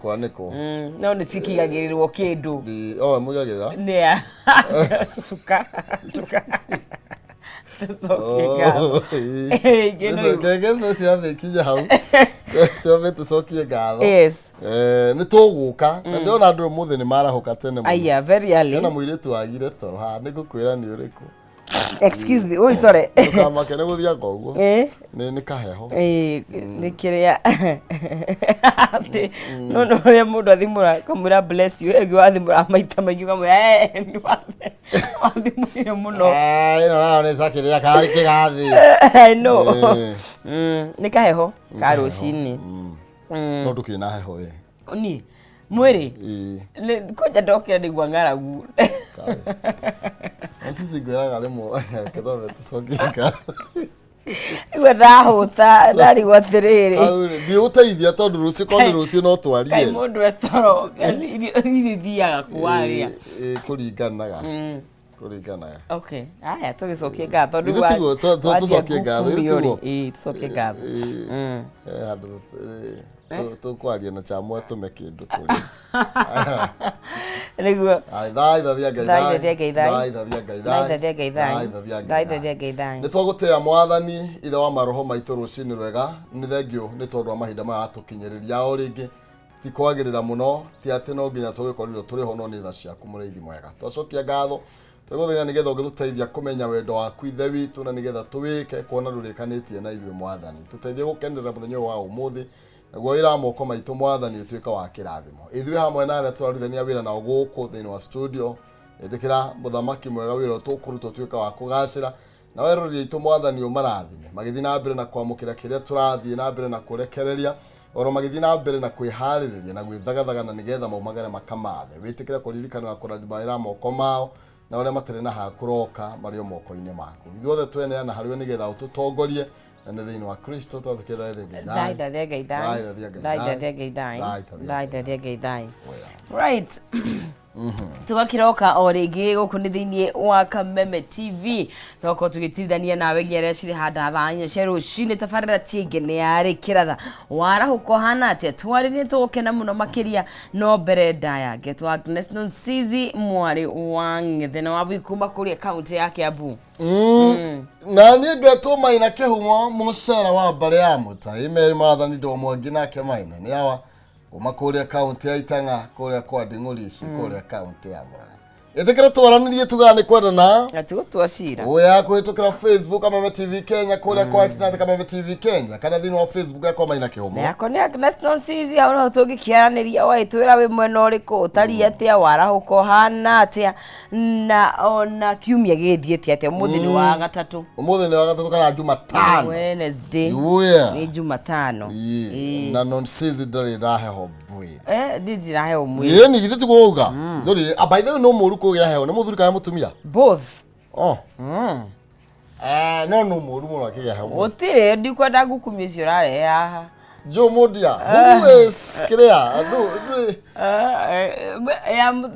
Kwaniko. No ni sikigagirirwo kindu. Mugagira. Ne. Suka. Sokiega. Geno cia mekija hau. Tume tucokie ngatho. Yes. Ni tuguka. Na ndiona andu muthi ni marahuka tene muno. Aya, very early. Na muiritu wagire toro. Ha nigukwira ni uriku. Excuse me. Oh, sorry. Kama kene guthia ngoguo. Ni kaheho. Ni kiria. No ya mundu athimura kamura bless you. Egi wathimura maita maingi kamura ni wathimura muno. No ni sakiria kari kigathi. I know. Ni kaheho ka rucini. No ndukina heho Ni mwiri. Koja ndokira ndigwa ngaragu. Sisi gweraga rimwe ketho tucokia. Iwe ndahuta ndari gwathiriri. Ndi uteithia tondu rucio kondi rucio no twarie. Kai mundu etoro iri thiaga kwaria. Kuringanaga. Kuringanaga. Okay. Aya tugicokie ngatho ndu wa. Tucokie ngatho ndu. Tucokie ngatho. Andu tukwaria na chamwe tume kindu turi. Niguo. Ngai. Ni twagutea mwathani ithe wa maroho maitu rucini rwega ni thengio ni tondu wa mahinda maya atukinyiriria o ringi ti kwagirira muno ti ati no nginya tugikorwo turi ho no ni tha ciaku muriithi mwega twacokia ngatho tuguthenya nigetha ugituteithia kumenya wendo waku ithe witu na nigetha tuwike kuona rurikanitie na ithuĩ mwathani tuteithie gukenera muthenya wa umuthi naguo wira moko maitu mwathani utuika wa kirathimo ithuĩ hamwe na aria twarithania wira na guku thini wa studio etikira muthamaki mwega wira tukurutwo tuika wa kugacira na werorire itu mwathani umarathime magithi na mbere na kwamukira kiria turathie na mbere na kurekereria oro magithi na mbere na kwihaririria na gwithagathaga na nigetha maumagare makamathe witikira kuririkana na kurathima wira moko mao na uria matare na hakuroka mario moko-ini maku ithuothe twene na hariwe nigetha ututongorie na nĩ thĩinĩ wa Kristo twathikĩra right. Tugakiroka o ringi guku ni thiini wa Kameme TV toko tugitithania nawe nginya ciri handa thanya cero cine tafarira tienge ni yari kiratha warahuko hana atia twaririe tukena muno makiria no mbere ndaya getwa Agnes Nonsizi mwari wa ng'ethena wa bikuma kuri account yake Kiambu na ni ngetwo maina kihumo mucera wa mbare ya muta email mathani ndo mwangi nake maina ni awa umakuri account ya Itanga kuri kwa Nding'urici kuri account ya Murang'a etekera twaranirie tugane kwendana atigo twacira oya kuhitukira Facebook Kameme TV Kenya kuri kwa Xnet Kameme TV Kenya kana thini wa Facebook yako maina kihumo yako ni Agnes Nonsizi au no tugikiaraniria wa itwira we mwena uriku utari atia warahuko hana atia na ona kiumia githietie atia umuthi ni wa gatatu kana Jumatano Wednesday ni Jumatano na Nonsizi ndari raheho bwi ndiri raheho mwi ni githiti kuuga nduri by the way no muru kugira heho ni muthuri kana mutumia both no muru muno akigira heho utire ndikwenda gukumia cio rare haha Jo Modia who is clear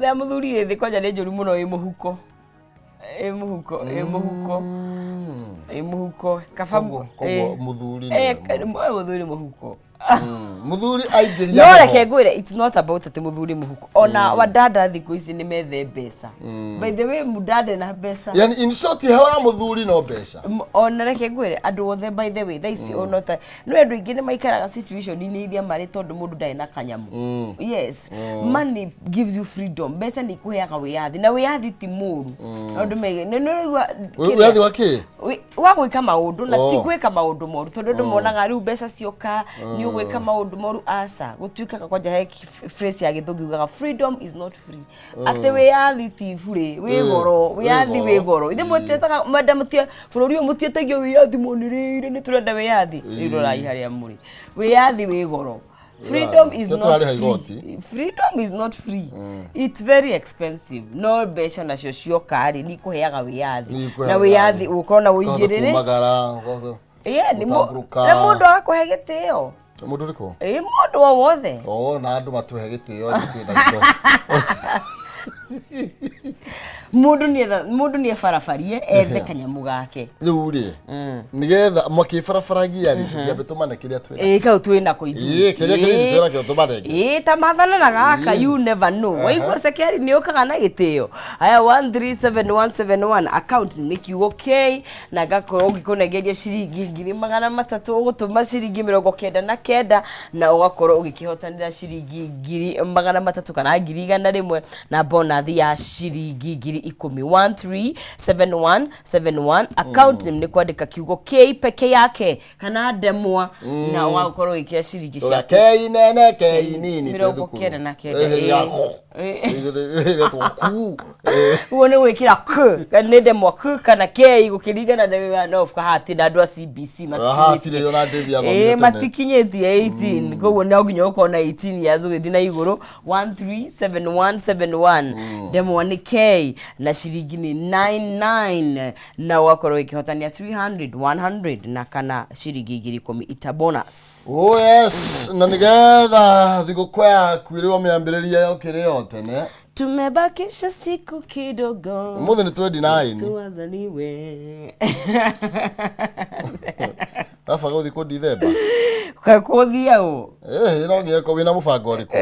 ya muthuri thi kwanja ni njuri muno imuhuko kafamu muthuri muthuri muhuko muthuri aigeria no reke ngwire it's not about ati muthuri muhuko ona wadada thiku ici ni methe mbeca by the way mudada na mbeca yani in short hawa muthuri no mbeca ona reke ngwire andu othe by the way thaisi ona ta no andu ingi ni maikaraga situation ni iria mari tondu mundu ndai na kanyamu yes money gives you freedom mbeca ni kuheaga wiyathi na wiyathi ti muru andu mege no rigwa wiyathi wake wa gwika maundu na ti gwika maundu moru tondu ndu monaga riu mbeca cioka ni ugwika maundu moru asa gutuikaga kwanja he phrase ya githungu ugaga freedom is not free ate wiyathi ti free wi goro wiyathi wi goro ithe mutetaga madam tia bururi mutietagio wiyathi monirire ni turenda wiyathi irorai haria muri wiyathi wi goro freedom is not free. Freedom is not free. It's very expensive. No besha na cio kari ni kuheaga wiyathi na wiyathi ukona uigirire ni mundu akuhe gitio mundu riko mundu wothe na andu matuhe gitio mundu ni farafarie ethe kanyamu gake riu ri nigetha makibarabaragia ri tukiambe tumane kiria twina kau twina ko ithu kiria twina kio tumane ta mathana na gaka you never know waigua sekeri ni ukaga na gitio aya 1371171 account ni kiugo okay na gakorwo ngikunegeria ciringi 300 ugutuma ciringi 99 na ugakorwo ugikihotanira ciringi 300 kana 100 na bonus ya ciringi 1371171 account ni kwandika kiugo K peke yake kana ndemwa na ugakorwo ugikia ciringi cia K nene K nini 99 uone wikira k kana ndemwa k kana K gukiringana na of kahati na andũ a CBC matikinyetie 18 koguo no nginya ukona 18 years ugithi na iguru 1371171 ndemwa ni K na ciringi ni 99 na wakorwo ikihotania 300 100 na kana ciringi 10 ita bonus. Oh yes, na nigetha thigũkũ yaku ĩrĩ mĩambĩrĩria yokire yote ne tumebakisha siku kidogo umuthi ni 29 tuwazaliwe rafa guthi ku December kakuthia u no ngiye ko wina mubango riku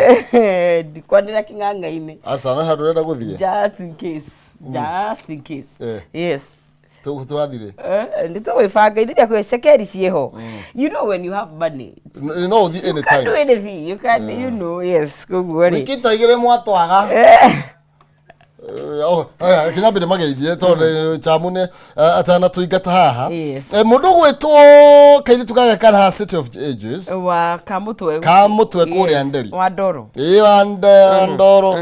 ndikwandira king'ang'a-ini asa na handu renda guthie just in case yes turathire nditwibanga ithiria kwi cekeri cieho you know when you have money no uthi anytime you can do anything you can you know yes koguo ri wikitaigire mwatwaga kinyambire mageithie tondu chamune atana tuingata haha mundu gwitwo kairi tukaga kana City of Ages wa kamutwe kuria nderi wa ndoro wa ndoro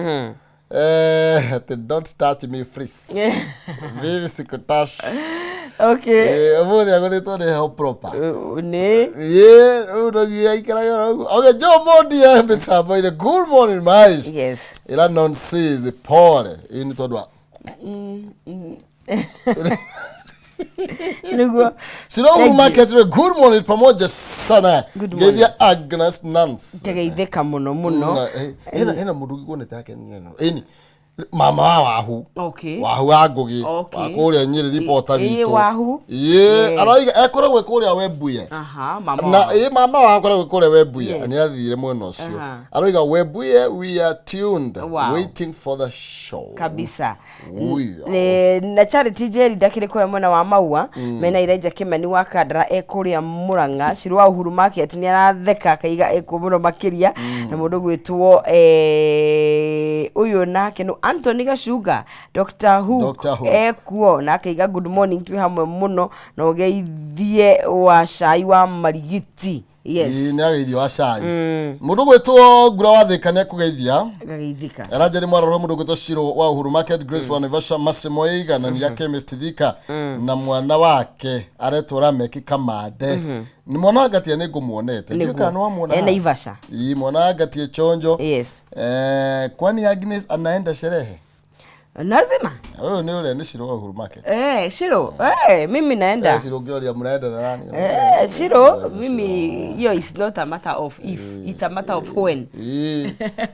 don't touch me freeze vivi sikutash okay umuthi aguthitwo ni how proper ni unogia ikara okay Joe Modi mitambo ine good morning mais yes ila nonsense pole ini todwa niguo Siro market good morning pamoja sana geithia Agnes Nance ngeithika muno ena mundu gikonete yake ni mama wahu wahu agugi wakuria nyiri reporter bitu aroiga ekoragwe kuria Webuye mama na mama wakoragwe kuria Webuye ani athire mwena ucio aroiga Webuye we are tuned waiting for the show kabisa na Charity Jerry ndakire kuria mwena wa Maua mena Iraija Kimani wa Kandara ekuria Muranga Shirwa Uhuru Market ni aratheka kaiga ekumuno makiria na mundu gwitwo uyu nake no Anthony Gashuga Dr. Who ekuo na kaiga good morning twi hamwe muno na ugeithie wa cai wa marigiti yes ni ageithio wa cai mundu gwitwo ngura wathikania kugeithia gageithika arajari mwararo mundu gwitwo Shiro wa Uhuru Market Grace wa Naivasha Massimo Iga na ya chemist Thika na mwana wake aretwa Meki Kamade ni mwana gatia ni ngumuonete ndio kana wa mwana Naivasha mwana gatia chonjo yes kwani Agnes anaenda sherehe lazima wewe ni ule ni Shiro wa Uhuru Market Shiro mimi naenda Shiro gyoria mnaenda na nani Shiro mimi yo is not a matter of if it's a matter of when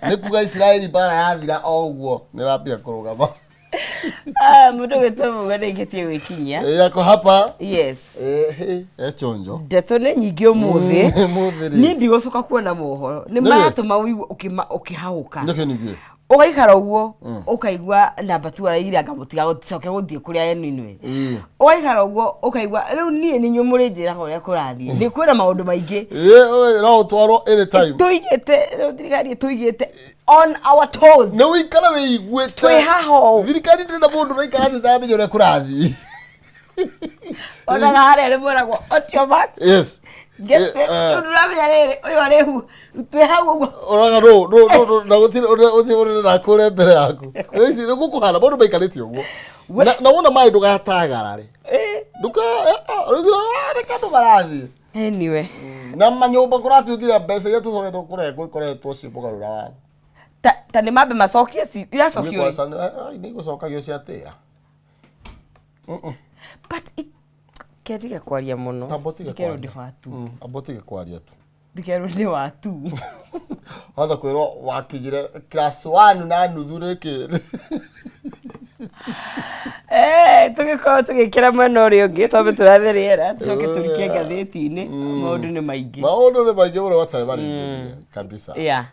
ni kuga Israeli bara yathira oguo ni rapia kurugama mundu wetwo ngane ngetie wikinya yako hapa yes chonjo ndeto ni nyingi umuthi ni ndigocoka kuona mohoro ni maratuma ukihauka ndeke nige ugaikara uguo ukaigua namba tu araira ngamutiga guticoke guthie kuria yeninwe ugaikara uguo ukaigua riu nie ni nyumuri njira horia kurathie ni kwira maundu maingi no utwaro anytime tuigite thirikari tuigite on our toes no ikara we igwete twi haho thirikari ndina mundu raikara thitha menyo ria kurathie ona hare remoragwo otio max yes gese turamenya rere uyu arehu twi hago oraga no na guthire na kure mbere yaku isi ni gukuhana mundu maikarite uguo na wona mai ndugatagara ri nduka reka ndu barathie anyway na manyumba kuratugira mbeca ya tucogetwo kuretwo cibugarura wa ta ni mabe macokie si iracokio ni gucokagio cia tia but it kediga kwaria muno ndikerudi watu abotige kwaria tu ndikerudi watu hatha kwirwo wakijire class 1 na nuthu riki Tũgĩkorwo tũgĩkĩra mwena ũrĩa ũngĩ tondũ tũrathe rĩera tũcoke tũrikie ngathĩti-inĩ maũndũ nĩ maingĩ mũno watarĩ marĩ kabisa. Yeah.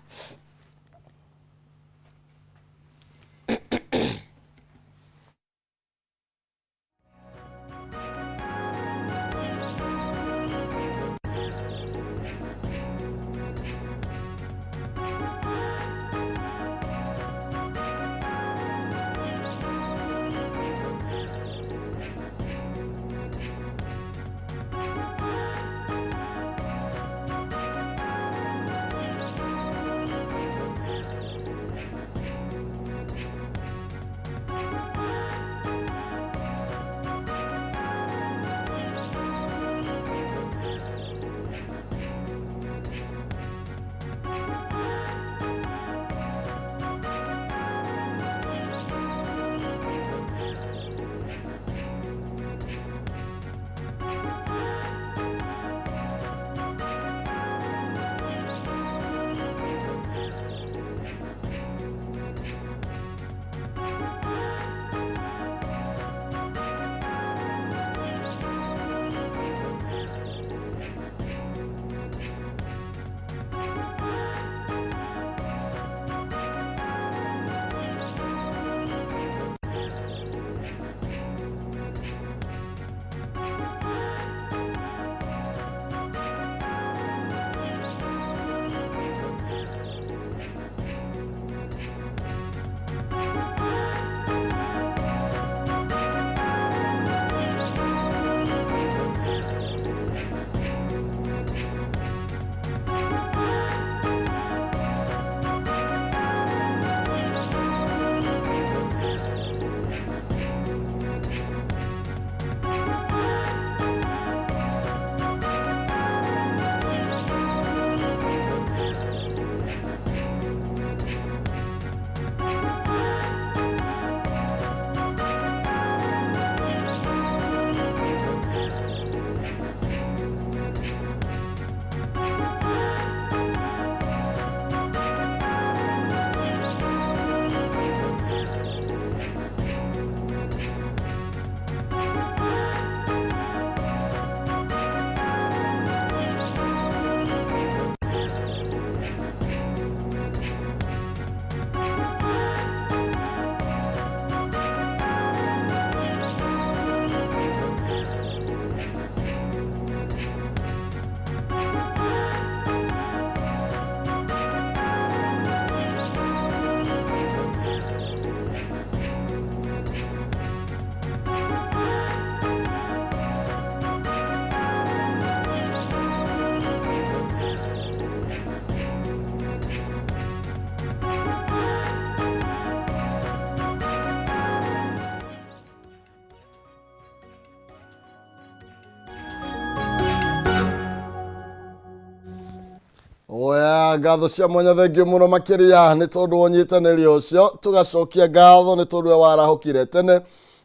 Oya ngatho cia mwanya thengio muno makiria ni tondu wonyitanĩri ucio tugacokia ngatho ni tondu warahukire tene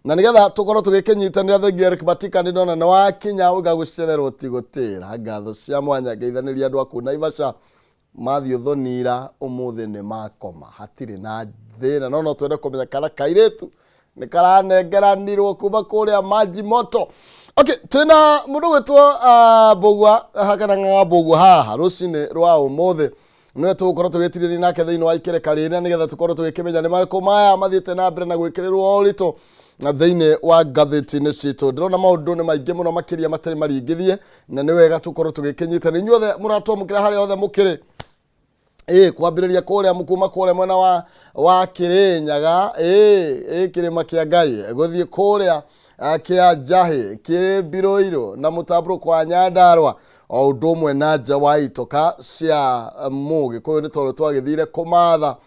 na nigetha tukorwo tugikinyitanĩra thengio Eric Batika ni ndona na wakinya ugagucererwo tigutira ngatho cia mwanya ngeithaniria andu aku Naivasha Matthew Thonira umuthi ni makoma hatiri na thina no twende kumenya kana kairetu ni karanengeranirwo kuma kuria maji moto. Okay, twina mundu gwitwo Bogwa hakana Bogwa haha rucini rwa umuthi niwe tugukorwo tugitiria nake thiini wa ikereka riri nigetha tukorwo tugikimenya ni mariko maya mathiite na mbere na gwikirirwo orito na thiini wa ngatheti-ini citu ndirona maundu ni maingi muno makiria matari maringithie na ni wega tukorwo tugikinyita ni nyuothe muratwamukira haria othe mukiri kwambiriria kuria mukuma kuria mwena wa Kirinyaga kirima kia Ngai guthie kuria kia Jahi kiri Biroiro na mutabro kwa Nyandarua o undu umwe na nja wa itoka cia mugi kuyu ni tondu twagithire kumatha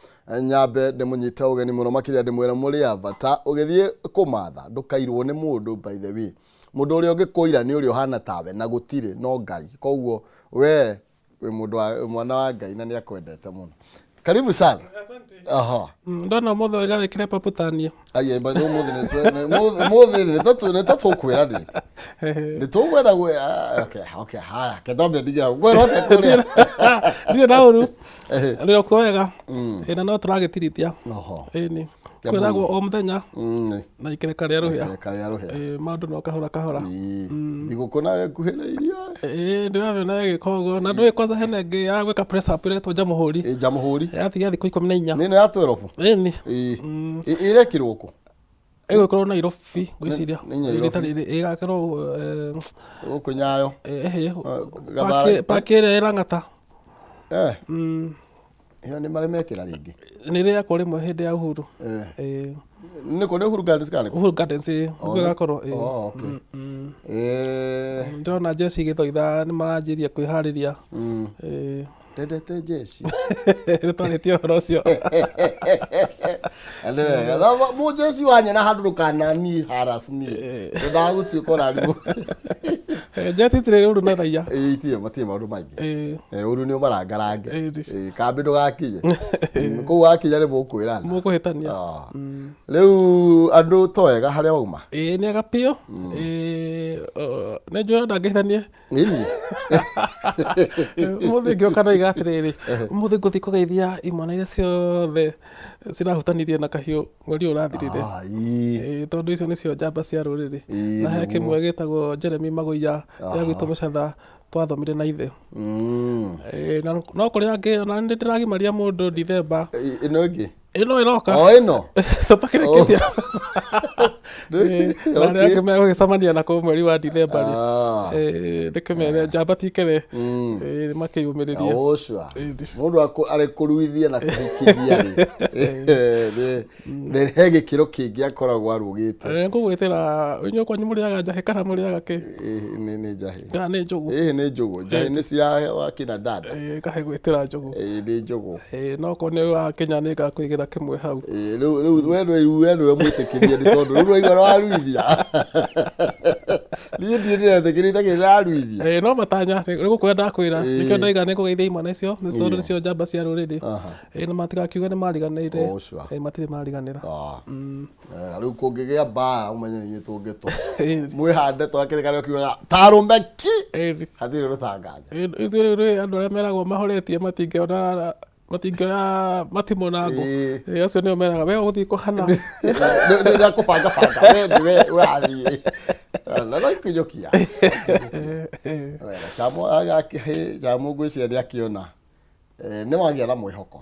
nyambe ndimunyita ugeni muno makiria ndimwira muri avata ugithie kumatha ndukairwo ni mundu by the way mundu uria ungikuira ni uria hana tawe na gutire no Ngai koguo we mundu mwana wa Ngai na ni akwendete muno. Karibu sana. Asante. Aha. Ndona motho wega wikire paputania. Aye but mothe ni tatu kwira ndi. Ni tugwenda gwe okay haya kedombe ndigira gwe rote kuria. Ndio nauru. Rĩo kwega. Na no tũragĩtirithia. Oho. Ĩni. Kwĩragwo o mũthenya. Na ikereka rĩa rũhĩa. Ikereka rĩa rũhĩa. Maũndũ no kahora kahora. Thigũkũ nawe nguhĩrĩirio. Ndĩramĩona ĩgĩka ũguo. Na ndũĩ kwanza hena ĩngĩ ya gwĩka press up ĩretwo Jamũhũri. Jamũhũri. Yathiĩ thikũ 14. Nĩ ĩno ya 12. Ĩni. Ĩrekĩrwo kũ? Ĩgũkorwo Nairobi ngwĩciria. Ĩgakorwo gũkũ Nyayo. Paki ĩrĩa ĩrang'ata. Ĩyo nĩ marĩ mekĩra rĩngĩ. Nĩ ĩrĩakwo rĩmwe hĩndĩ ya Uhuru. Nĩ kũ nĩ Uhuru Gardens kana? Uhuru Gardens nĩkuo ĩgakorwo. Okay. Ndĩrona jeshi igĩthoitha nĩ maranjĩria kwĩharĩria. Ndendete jeshi. Nĩtwarĩtie ũhoro ũcio. Mũ jeshi wanyona handũ ndũkanani harass niĩ. Ndagũtuĩka ũrarimũ. Jeti itirĩ ũru na thaiya. Itirĩ matirĩ maũndũ maingĩ. Ũru nĩ ũmarangarange. Kambĩ ndũgakinye. Kũu wakinya nĩ mũkwĩrana. Mũkũhĩtania. Rĩu andũ toega harĩa wauma. Nĩ aga piũ. Nĩ njũra ndangĩhĩtanie. Nini. Mũthĩ ngĩoka na iga atĩrĩrĩ. Mũthĩ ngũthiĩ kũgeithia imwana iria ciothe cirahutanirie na kahiũ mweri ũrathirire. Tondũ icio nĩcio njamba cia rũrĩrĩ. Na he kĩmwe gĩtagwo Jeremy Magũiya ya gwitũ Mũcatha twathomire na ithe. No kũrĩ angĩ ona nĩ ndĩragimaria mũndũ Ndithemba. Ĩno ĩngĩ. Ĩno ĩroka. Ĩno. Tũtakĩrĩkĩtie. Na arĩa angĩ megũgĩcemania na kũu mweri wa Ndithemba rĩ. Ndĩkĩmere njamba tikere makĩyumĩrĩria. Mũndũ arĩ kũruithia na kũhikithia rĩ. He gĩkĩro kĩngĩ akoragwo arũgĩte. Ngũgwĩtĩra inyuĩ kwanyu mũrĩaga njahĩ kana mũrĩaga kĩ? Nĩ njahĩ. Nĩ njũgũ. Nĩ njũgũ. Njahĩ nĩ cia wakina dada. Kahe gwĩtĩra njũgũ. Nĩ njũgũ. No ko nĩ wa Kenya nĩ ngakwĩgĩra kĩmwe hau. Rĩu we nĩwe mwĩtĩkĩrie nĩ tondũ rĩu waigua waruithia. Niĩ ndĩretĩkĩrĩte kĩraruithia. No matanya nĩ gũkwenda ndakwĩra nĩkĩo ndaiga nĩ kũgeithia imwana icio nĩcio njamba cia rũrĩrĩ. Na matigakiuga nĩ mariganĩire. Matirĩ mariganĩra. Rĩu kũngĩgĩa mbara ũmenye nĩ tũngĩtwo. Mwĩhande twakĩrĩkanĩra kiugaga tarũme ki. Hatirĩ rũtanganja. Ithuĩ andũ arĩa meragwo mahoretie matingĩona matimũ na ngũ. Acio nĩo meraga wega gũthiĩ kũhana. Nĩ kũbanga we ũrathiĩ. Na no ikũnyokia. Chamũ ngwĩciria ndĩakĩona. Nĩ wagĩa na mwĩhoko.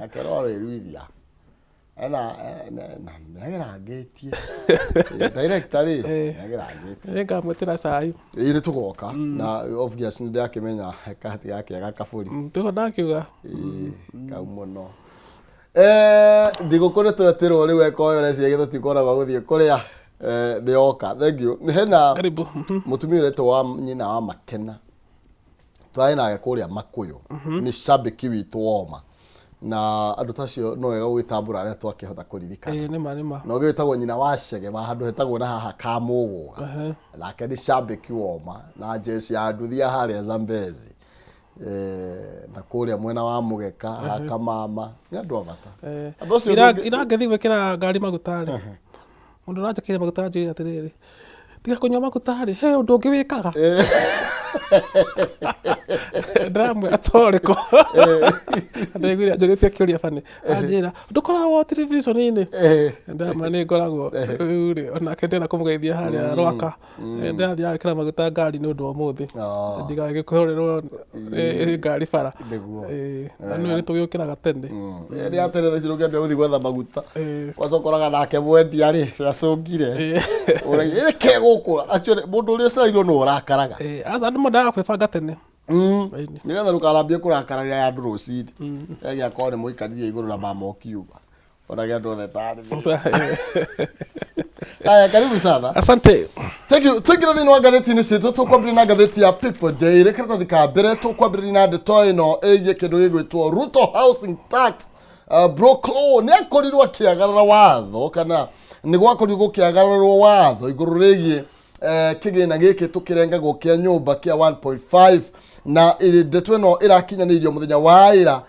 Akerwo arĩruithia. Nĩagerangĩtie. Director rĩ nĩagerangĩtie. Nĩngamwĩtĩra cai. Nĩ tũgoka na obvious nĩ ndakĩmenya kahati gake gakabũri. Tũho ndakiuga. Kau mũno. Thigũkũ nĩ tweterwo rĩu ekoyore cia gĩtũtikoragwo gũthiĩ kũrĩa nĩoka. Thank you. Hena mũtumia ũretwo wa nyina wa Makena. Twarĩ nake kũrĩa Makũyũ. Nĩ shabiki witũ woma. Na andũ tacio no wega gũgĩtambũra arĩa twakĩhota kũririkana. Nĩma. No gĩtagwo nyina wa Chege wa handũ hetagwo na haha Kamũgũga. Nake nĩ shabiki woma na jeshi ya nduthi harĩa Zambezi. Na kũrĩa mwena wa Mũgeka ha Kamama nĩ andũ a bata. Irangĩthiĩ gwĩkĩra ngari maguta rĩ. Mũndũ ũranjakĩire maguta njĩra atĩrĩrĩ. Tiga kũnyua maguta rĩ, he ũndũ ũngĩ wĩkaga. Ndĩramwĩra torĩko. Ndaiguire anjũrĩtie kĩũria bani. Anjĩra ndũkoragwo television-inĩ. Ndamwĩra nĩ ngoragwo. Rĩu rĩ onake ndĩrenda kũmũgeithia harĩa Rwaka. Ndĩrathiaga gwĩkĩra maguta ngari nĩ ũndũ wa ũmũthĩ. Ndigage kũhũrĩrwo ngari bara. Na nĩ tũgĩũkĩraga tene. Rĩrĩa tene thaici rũngĩambia gũthiĩ gwetha maguta. Wacokoraga nake mwendia rĩ acũngire. Ũreke gũkũ actually mũndũ ũrĩa ũcerairwo nĩ ũrakaraga. Andũ mendaga kwĩbanga tene. Nĩgetha ndũkarambie kũrakarĩra andũ rũcinĩ. Gĩakorwo nĩ mũikaririe igũrũ na mama ũkiuga. Onage andũ othe tarĩ. Haya, karibu sana. Asante. Thank you. Tuingira thĩinĩ wa ngathĩti-inĩ citũ tũkwambĩrĩria na ngathĩti ya People Day. Rĩ karatathi ka mbere tũkwambĩrĩria na ndeto ĩno ĩgiĩ kĩndũ gĩgwĩtwo Ruto Housing Tax. Broklo nĩ akorirwo akĩagarara watho kana nĩ gwakorirwo gũkĩagararwo watho igũrũ rĩgiĩ kĩgĩna gĩkĩ tũkĩrengagwo kĩa nyũmba kĩa 1.5 na ndeto ĩno ĩrakinyanĩirio mũthenya wa ĩra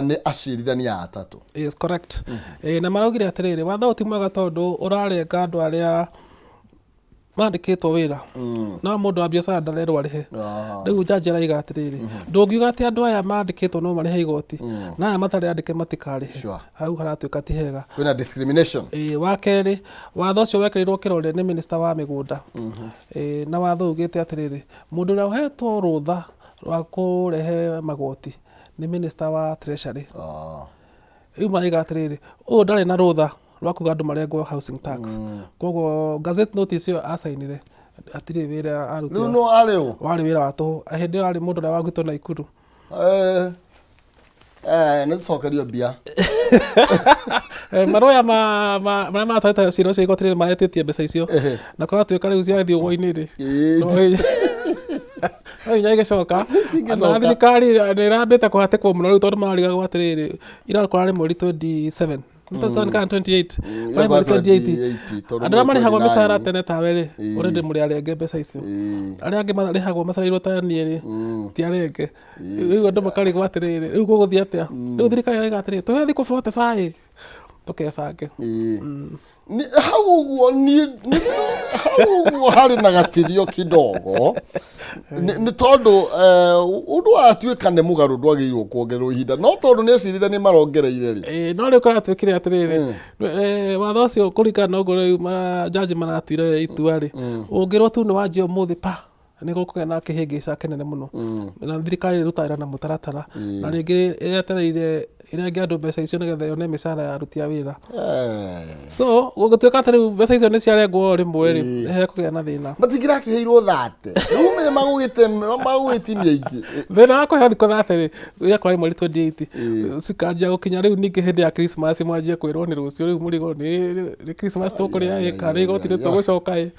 nĩ acirithania atatũ. Yes, correct. Na maraugire atĩrĩrĩ watho ti mwega tondũ ũrarenga andũ arĩa mandĩkĩtwo wĩra no mũndũ wa biacara ndarerwo arĩhe rĩu jaji araiga atĩrĩrĩ ndũngiuga atĩ andũ aya mandĩkĩtwo no marĩhe igoti na aya matarĩ andĩke matikarĩhe hau haratuĩka ti hega kwĩna discrimination wa kerĩ watho ũcio wekĩrĩirwo kĩrore nĩ minista wa mĩgũnda na watho ugĩte atĩrĩrĩ mũndũ ũrĩa ũhetwo rũtha rwa kũrehe magoti nĩ minista wa treasury rĩu maraiga atĩrĩrĩ ũyũ ndarĩ na rũtha rwa kuga andũ marengwo housing tax koguo gazette notice ĩyo asainire atirĩ wĩra arutwo rĩu no arĩo warĩ wĩra wa tũhũ hĩndĩ ĩyo arĩ mũndũ ũrĩa wagwĩtwo Naikuru nĩ tũcokerio mbia maroya marĩa matwarĩte ciira ũcio igoti rĩrĩ maretĩtie mbeca icio na kũratuĩka rĩu ciathiĩ ũguo-inĩ rĩ no hinya igĩcoka na thirikari nĩ ĩrambĩte kũhatĩkwo mũno rĩu tondũ mararigagwo atĩrĩrĩ ira kũrarĩ mweri 27 28 mweri 28 andũ arĩa marĩhagwo mĩcara tene tawe rĩ already mũrĩ arenge mbeca icio arĩa angĩ marĩhagwo macarĩirwo ta niĩ rĩ ti arenge rĩu andũ makarigwo atĩrĩrĩ rĩu gũgũthiĩ atĩa rĩu thirikari ĩrauga atĩrĩrĩ tũhe thikũ 45 tũkebange hau ũguo harĩ na gatirio kidogo nĩ tondũ ũndũ watuĩka nĩ mũgarũ ndwagĩrĩirwo kuongererwo ihinda no tondũ nĩ ecirire nĩ marongereire rĩ no rĩu kũratuĩkire atĩrĩrĩ watho ũcio kũringana na ũguo rĩu majaji maratuire itua rĩ ũngĩrwo tu nĩ wanjia ũmũthĩ pa nĩ gũkũgĩa na kĩhĩngĩca kĩnene mũno na thirikari ĩrutaĩra na mũtaratara na rĩngĩ ĩretereire ĩrenge andũ mbeca icio nĩgetha yone mĩcara ya aruti a wĩra so gũgĩtuĩka atĩ rĩu mbeca icio nĩ ciarengwo rĩmwe rĩ nĩ hekũgĩa na thĩna matingĩrakĩheirwo thate rĩu magũgĩtinia ingĩ thĩna wa kũheo thikũ thate rĩ ĩrĩa kwarĩ mweri 28 cikanjia gũkinya rĩu ningĩ hĩndĩ ya Christmas mwanjie kwĩrwo nĩ rũciũ rĩu mũrigo nĩ Christmas tũkũrĩa ĩka nĩ igoti rĩtũgũcoka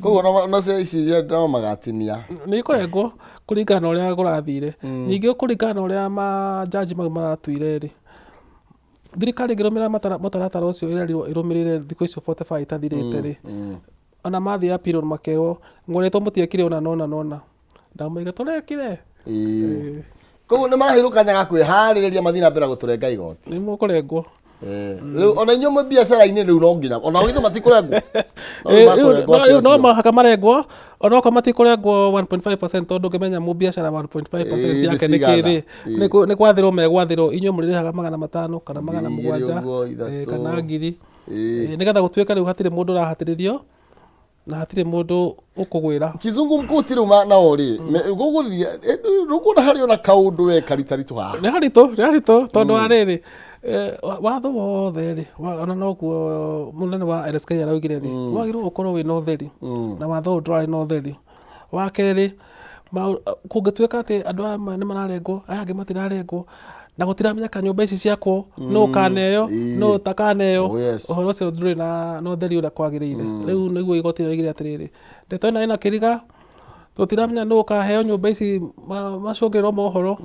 koguo no cia ici no magatinia nĩ ikũrengwo kũringana na ũrĩa kũrathire ningĩ kũringana na ũrĩa majaji mau maratuire rĩ thirikari ĩngĩrũmĩrĩra mũtaratara ũcio ĩrũmĩrĩre thikũ icio 45 itathirĩte rĩ ona mathiĩ appeal makerwo mworetwo mũtiekire ona nona ndamũiga tũrekire koguo nĩ maraheirwo kanya ga kwĩharĩrĩria mathiĩ na mbere gũtũrenga igoti nĩ mũkũrengwo rĩu ona inyuĩ biacara-inĩ rĩu no nginya ona gitũ matikũrengwo no mahaka marengwo ona okorwo matikũrengwo 1.5% tondũ ũngĩmenya mũbiacara 1.5% yake nĩ kĩrĩ nĩ gwathĩrwo megwathĩrwo inyuĩ mũrĩrĩhaga 500 kana 700 kana 1000 nĩgetha gũtuĩka rĩu hatirĩ mũndũ ũrahatĩrĩrio na hatirĩ mũndũ ũkũgwĩra kizungu mkuti rĩu nao rĩ gũgũthiĩ rũkũna harĩ ona kaũndũ we karitaritũ haha nĩ haritũ tondũ wa rĩrĩ watho wothe rĩ ona noguo mũnene wa LSK araugire rĩ wagĩrĩirwo gũkorwo wĩna ũtheri na watho ũyũ ndwarĩ na ũtheri wa kerĩ kũngĩtuĩka atĩ andũ aya nĩ mararengwo aya angĩ matirarengwo na gũtiramenyeka nyũmba ici ciakwo no kaneo no takaneo ũhoro ũcio ndũrĩ na ũtheri ũrĩa kwagĩrĩire rĩu nĩguo igoti rĩoigire atĩrĩrĩ ndeto ĩno ĩna kĩriga tũtiramenya nũ ũkaheo nyũmba ici macũngĩrĩrwo mohoro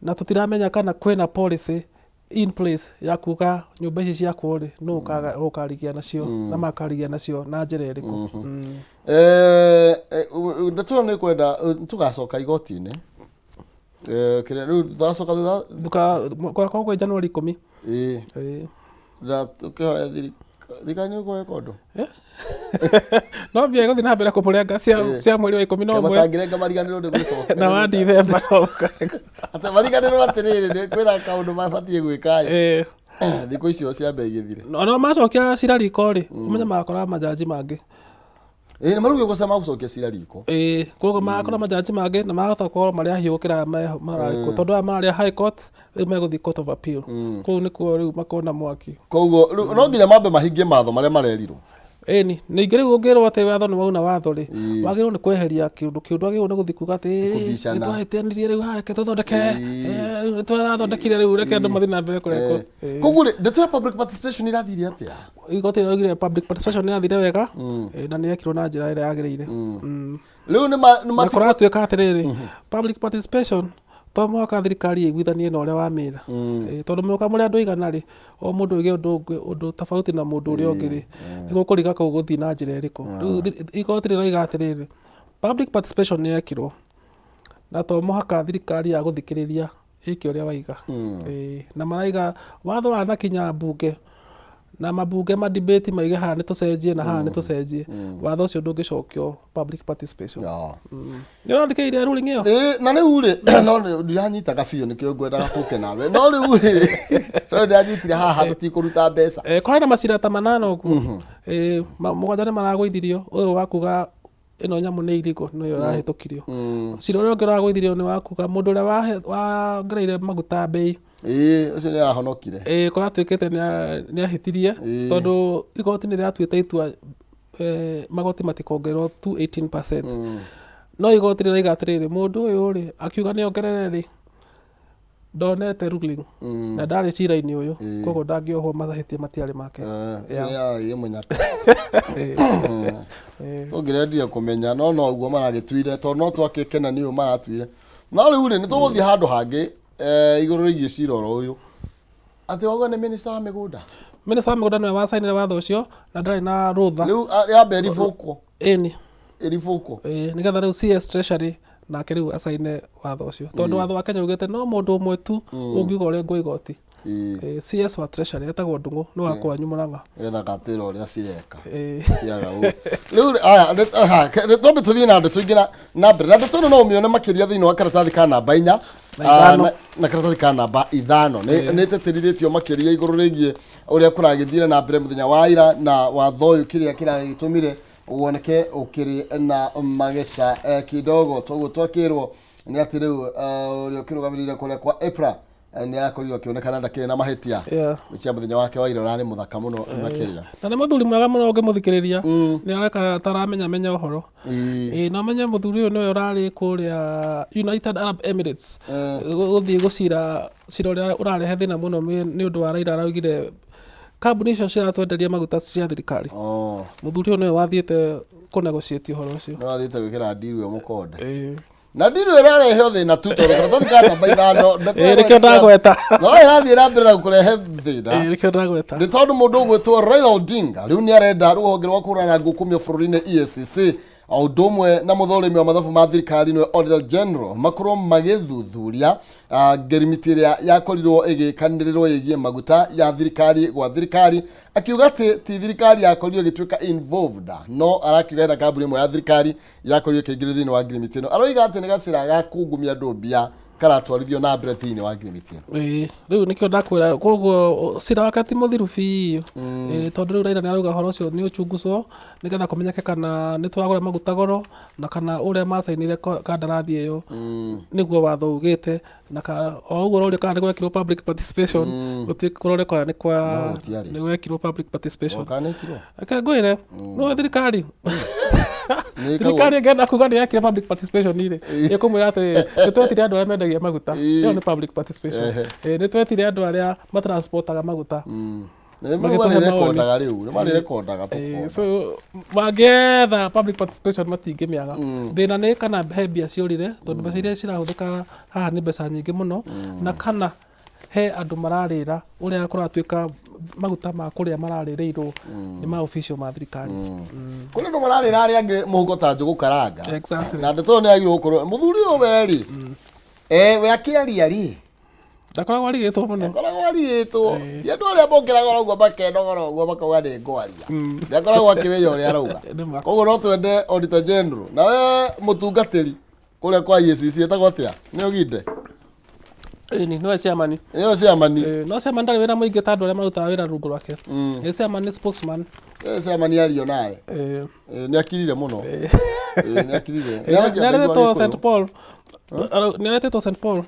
na tũtiramenya kana kwĩna policy in place ya kuga nyũmba ici ciakwo rĩ no ũkarigia nacio na makarigia nacio na njĩra ĩrĩkũ ndeto nĩ kwenda tũgacoka igoti-inĩ kĩrĩa rĩu tũgacoka kwa January 10 na tũkĩhoya thirikari nĩ ũkũhe kondũ no mbia gũthiĩ na mbere kũmũrenga cia mweri wa 11 matangĩrenga mariganĩrwo nĩ gũcoka na wa December atĩ mariganĩrwo atĩrĩrĩ kwĩna kaũndũ mabatiĩ gwĩka thikũ icio ciambe igĩthire no macokia cira riko rĩ ũmenye magakora majaji mangĩ nĩ marugire gũcema gũcokia cira riko koguo magakora majaji mangĩ na mahota gũkorwo marĩa hiũ gũkĩra mararĩkwo tondũ aya mararĩa high court rĩu megũthiĩ court of appeal kũu nĩkuo rĩu makona mwaki koguo no nginya mambe mahingie matho marĩa marerirwo ningĩ rĩu ũngĩrwo atĩ watho nĩ wauna watho rĩ wagĩrĩirwo nĩ kweheria kĩũndũ wagĩrĩirwo nĩ gũthiĩ kuga atĩ nĩtwahĩtanirie rĩu hareke tũthondeke nĩtũrathondekire rĩu reke andũ mathiĩ na mbere kũrekwo koguo ndeto ya public participation ĩrathire atĩa igoti rĩraugire public participation nĩyathire wega na nĩyekirwo na njĩra ĩrĩa yagĩrĩire rĩu na kũratuĩka atĩrĩrĩ public participation to mũhaka thirikari ĩiguithanie na ũrĩa wamĩra tondũ mũhaka mũrĩ andũ igana rĩ o mũndũ oige ũndũ tofauti na mũndũ ũrĩa ũngĩ rĩ nĩguo kũriga kũu gũthiĩ na njĩra ĩrĩkũ rĩu igoti rĩroiga atĩrĩrĩ public participation nĩyekirwo na to mũhaka thirikari ya gũthikĩrĩria ĩke ũrĩa waiga na maraiga watho wanakinya mbunge na mabunge ma debate maige haha nĩ tũcenjie na haha nĩ tũcenjie watho ũcio ndũngĩcokio public participation nĩ ũrathikĩrĩria ruling ĩyo na rĩu rĩ no ndiranyitaga biũ nĩkĩo ngwendaga kũke nawe no rĩu rĩ tondũ ndiranyitire haha tũtikũruta mbeca kwarĩ na macira ta 8 ũguo mũgwanja nĩ maragũithirio ũyũ wa kuga ĩno nyamũ nĩ irigo nĩyo ĩrahĩtũkirio cira ũrĩa ũngĩ ũragũithirio nĩ wa kuga mũndũ ũrĩa wongereire maguta mbei ũcio nĩ arahonokire kora tuĩkĩte nĩ ahĩtirie tondũ igoti nĩ rĩatuĩte itua magoti matikongererwo 218% no igoti rĩraiga atĩrĩrĩ mũndũ ũyũ rĩ akiuga nĩ ongerere rĩ ndonete ruling na ndarĩ cira-inĩ ũyũ koguo ndangĩohwo mahĩtia matiarĩ make tũngĩrendia kũmenya no ũguo maragĩtuire tondũ no twakĩkena nĩ ũyũ maratuire no rĩu rĩ nĩ tũgũthiĩ handũ hangĩ igũrũ rĩgiĩ cira oro ũyũ atĩ wauga nĩ minister wa mĩgũnda nĩwe wacainire watho ũcio na ndarĩ na rũtha rĩu yambe ĩribũkwo ĩribũkwo nĩgetha rĩu CS Treasury nake rĩu acaine watho ũcio tondũ watho wa Kenya ugĩte no mũndũ ũmwe tu ũngiuga ũrengwo igoti CS wa Treasury etagwo Ndung'u nĩ wa kwanyu Mũrang'a getha gatĩra ũrĩa cireka rĩu aya twambe tũthiĩ na ndeto ingĩ na mbere na ndeto ĩno no ũmĩone makĩria thĩinĩ wa karatathi ka namba 4 na karatathi ka namba 5 nĩ ĩtĩtĩrithĩtio makĩria igũrũ rĩgiĩ ũrĩa kũragĩthire na mbere mũthenya wa ira na watho ũyũ kĩrĩa kĩragĩtũmire woneke ũkĩrĩ na mageca kidogo toguo twakĩrwo nĩ atĩ rĩu ũrĩa ũkĩrũgamĩrĩire kũrĩa kwa EPRA nĩ arakorirwo akĩonekana ndakĩrĩ na mahĩtia cia mũthenya wake wa ira ũrarĩ mũthaka mũno makĩria na nĩ mũthuri mwega mũno ũngĩmũthikĩrĩria nĩ areka taramenya ũhoro no menye mũthuri ũyũ nĩwe ũrarĩ kũrĩa United Arab Emirates gũthiĩ gũcira ũrĩa ũrarehe thĩna mũno nĩ ũndũ wa Raila araugire kambuni icio ciratwenderia maguta cia thirikari mũthuri ũyũ nĩwe wathiĩte kũnegotiate ũhoro ũcio nĩ wathiĩte gwĩkĩra deal ĩyo mũkonde na deal ĩrarehe thĩna tu tondũ karatathi ka namba 5 nĩkĩo ndagweta no ĩrathiĩ na mbere na kũrehe thĩna nĩkĩo ndagweta nĩ tondũ mũndũ ũgwĩtwo Raila Odinga rĩu nĩ arenda rũhonge rwa kũhũrana ngũkũmio bũrũri-inĩ EACC o ũndũ ũmwe na mũthũrĩmi wa mathabu ma thirikari nĩwe Auditor General makorwo magĩthuthuria ngirimiti ĩrĩa yakorirwo ĩgĩkanĩrĩrwo ĩgiĩ maguta ya thirikari gwa thirikari akiuga atĩ ti thirikari yakorirwo ĩgĩtuĩka involved no arakiuga hena kambuni ĩmwe ya thirikari yakorirwo ĩkĩingĩrio thĩinĩ wa ngirimiti ĩno aroiga atĩ nĩ gacĩra ga kungumia andũ mbia karatwarithio na mbere thĩinĩ wa ngirimiti ĩno rĩu nĩkĩo ndakwĩra koguo cira wake ti mũthiru biũ tondũ rĩu Raila nĩ arauga ũhoro ũcio nĩ ũchunguzwo nĩgetha kũmenyeke kana nĩ twagũra maguta goro na kana ũrĩa macainire kandarathi ĩyo nĩguo watho ugĩte na o ũguo ũrĩa kana nĩ gwekirwo public participation gũtuĩka kũroreka nĩ gwekirwo public participation reke ngwĩre no thirikari thirikari ĩngĩenda kuga nĩ yekire public participation rĩ ĩkũmwĩra atĩ nĩ twetire andũ arĩa mendagia maguta ĩyo nĩ public participation nĩ twetire andũ arĩa matransportaga maguta so mangĩetha public participation matingĩmĩaga thĩna nĩ kana he mbia ciũrire tondũ mbeca iria cirahũthĩka haha nĩ mbeca nyingĩ mũno na kana he andũ mararĩra ũrĩa kũratuĩka maguta ma kũrĩa mararĩrĩirwo nĩ ma official ma thirikari kũrĩ andũ mararĩra arĩa angĩ mũhuko ta njũgũ karanga na ndeto nĩ agĩrĩirwo gũkorwo mũthuri ũyũ we rĩ we akĩaria rĩ ndakoragwo arigĩtwo mũno ndakoragwo arigĩtwo ti andũ arĩa mokĩraga ũguo makenogora ũguo makauga nĩ ngwaria ndakoragwo akĩmenya ũrĩa arauga koguo no twende Auditor General na we mũtungatĩri kũrĩa kwa EACC etagwo atĩa nĩ Oginde nĩwe chairman no chairman ndarĩ wĩra mũingĩ ta andũ arĩa marutaga wĩra rungu rwake chairman nĩ spokesman chairman ario nawe nĩ akirire mũno nĩ aretwo St Paul nĩaretĩtwo St Paul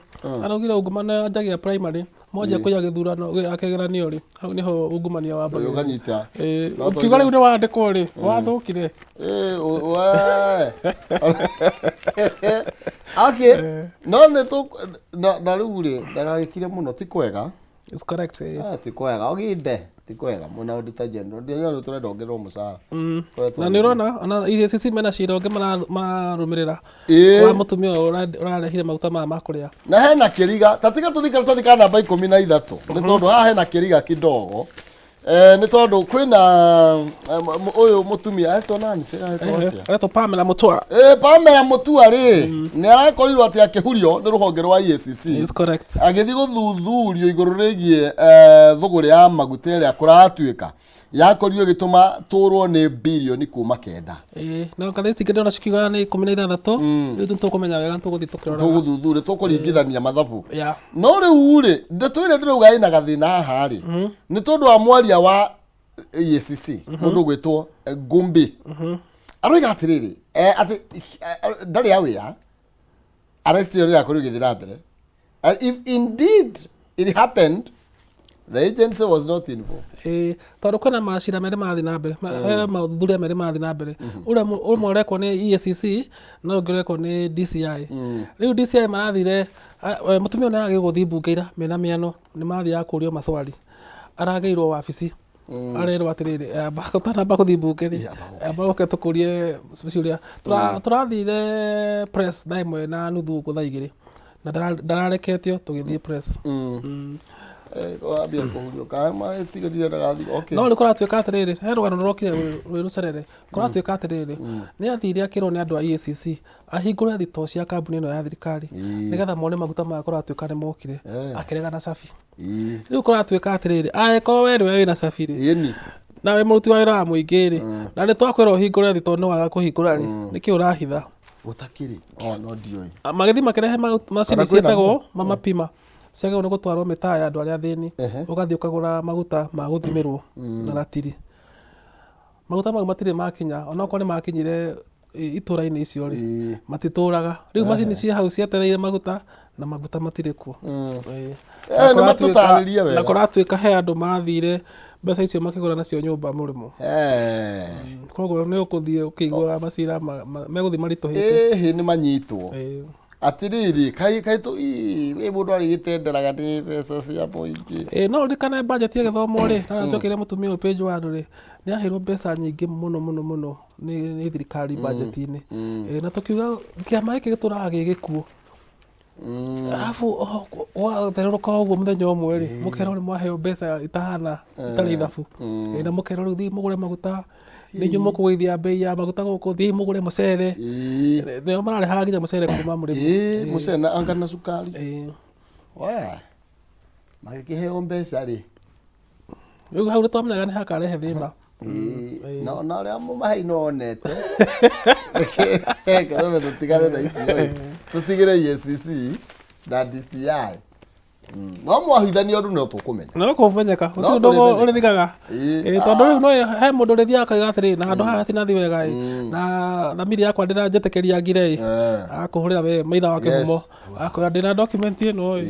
araugire ungumania anjagia primary moja kũiya gĩthurano akĩgeranio rĩ hau niho ungumania wa mbere ũkanyita ukiuga rĩu nĩ wandĩkwo rĩ wathũkire okay no nĩ tu na rĩu rĩ ndagagĩkire mũno ti kwega is correct ti kwega Oginde ti kwega mũna Auditor General ndio tũrenda ongererwo mũcara na nĩ ũrona ona EACC mena cira ũngĩ mararũmĩrĩra wa mũtumia ũrarehire maguta ma kũrĩa na hena kĩriga tatika tũthikara tũthika namba 13 nĩ tondũ haha hena kĩriga kidogo nĩ tondũ kwĩna ũyũ mũtumia aretwo nani aretwo Pamela Mutua. Pamela Mutua rĩ nĩ arakorirwo atĩ akĩhurio nĩ rũhonge rwa EACC agĩthiĩ gũthuthurio igũrũ rĩgiĩ thũgũrĩ ya maguta ĩrĩa kũratuĩka yakorirwo ĩgĩtũma tũrwo nĩ birioni kuma 9. Na ngathĩti ingĩ ndĩrona cikiuga nĩ 16. Rĩu tũkũmenya wega tũgũthiĩ tũkĩrora tũgũthuthuria tũkũringithania mathabu. No rĩu rĩ ndeto ĩrĩa ndĩrauga ĩna gathĩna haha rĩ nĩ tondũ wa mwaria wa EACC mũndũ gwĩtwo Gumbi aroiga atĩrĩrĩ atĩ ndarĩ ya wĩra arrest ĩyo ĩrakorirwo ĩgĩthiĩ na mbere. If indeed it happened, the agency was not involved. Tondũ kwĩna macira merĩ marathiĩ na mbere, maũthuthuria merĩ marathiĩ na mbere. Ũmwe ũrekwo nĩ EACC na ũngĩ ũrekwo nĩ DCI. Rĩu DCI marathire mũtumia ũyũ nĩaragĩrwo gũthiĩ mbunge ira mena mĩano nĩ mathiaga kũrio macwari. Aragĩirwo wabici. Arerwo atĩrĩrĩ ũtanamba gũthiĩ mbunge rĩ amba ũke tũkũrie ciũria. Tũrathire press thaa 1:30 gũkũ thaa 2 na ndarareketio tũgĩthiĩ press. No nĩ kũratuĩka atĩrĩrĩ he rũgano rũrokire rwĩ Rũcerere kũratuĩka atĩrĩrĩ nĩ athire akĩrwo nĩ andũ a EACC ahingũre thitoo cia kambuni ĩno ya thirikari nĩgetha mone maguta maya kũratuĩka nĩ mokire akĩrega na cabi. Rĩu kũratuĩka atĩrĩrĩ angĩkorwo we nĩwe wĩna cabi rĩ na we mũruti wa wĩra wa mũingĩ rĩ na nĩ twakwĩra ũhingũre thitoo no waraga kũhingũra rĩ nĩkĩ ũrahitha gũtakĩrĩ no ndiũĩ magĩthiĩ makĩrehe macini ciĩtagwo mamapima ciagĩrĩirwo nĩ gũtwarwo mĩtaa ya andũ arĩa athĩni ũgathiĩ ũkagũra maguta ma gũthimĩrwo na ratiri. Maguta mau matirĩ makinya onakorwo nĩ makinyire itũra-inĩ icio rĩ matitũraga. Rĩu macini ciĩ hau cietereire maguta na maguta matirĩ kuo. Na kũratuĩka he andũ mathire mbeca icio makĩgũra nacio nyũmba mũrĩmo. Koguo nĩ ũkũthiĩ ũkĩigua macira megũthiĩ maritũhĩte nĩ manyitwo atiriri kai tu we mundu ari gitenderaga ni mbeca cia mũingĩ. No ndikana budget ya gĩthomo rĩ na njokire mũtumia ũyũ page 1 rĩ nĩ ahirwo mbeca nyingĩ mũno nĩ thirikari budget-inĩ. Na tukiuga kĩama gĩkĩ gĩtũraga gĩgĩkuo arabu watherũka ũguo mũthenya ũmwe rĩ mũkero nĩ mwaheo mbeca itahana itarĩ ithabu na mũkero rĩu thiĩ mũgũre maguta nĩ nyumo kũgũithia bei ya maguta gũkũ thiĩ mũgũre mũcere nĩo mararehaga nginya mũcere kuma mũrĩmo mũcere na anga na cukari magĩkĩheo mbeca rĩ rĩu hau nĩtwamenyaga nĩ hakarehe thĩna na ũrĩa mũmahei nonete Kameme tũtigane na icio tũtigĩre EACC na DCI no mwahithania ũndũ no tũkũmenya no kũmenyeka ũndũ ũrĩrigaga tondũ rĩu no he mũndũ ũrĩthiaga akauga atĩrĩ na handũ haha hatinathi wega na thamiri yakwa ndĩranjĩtĩkĩria ngire akũhũrĩra we maitha wa kĩhumo akwĩra ndĩna document ĩno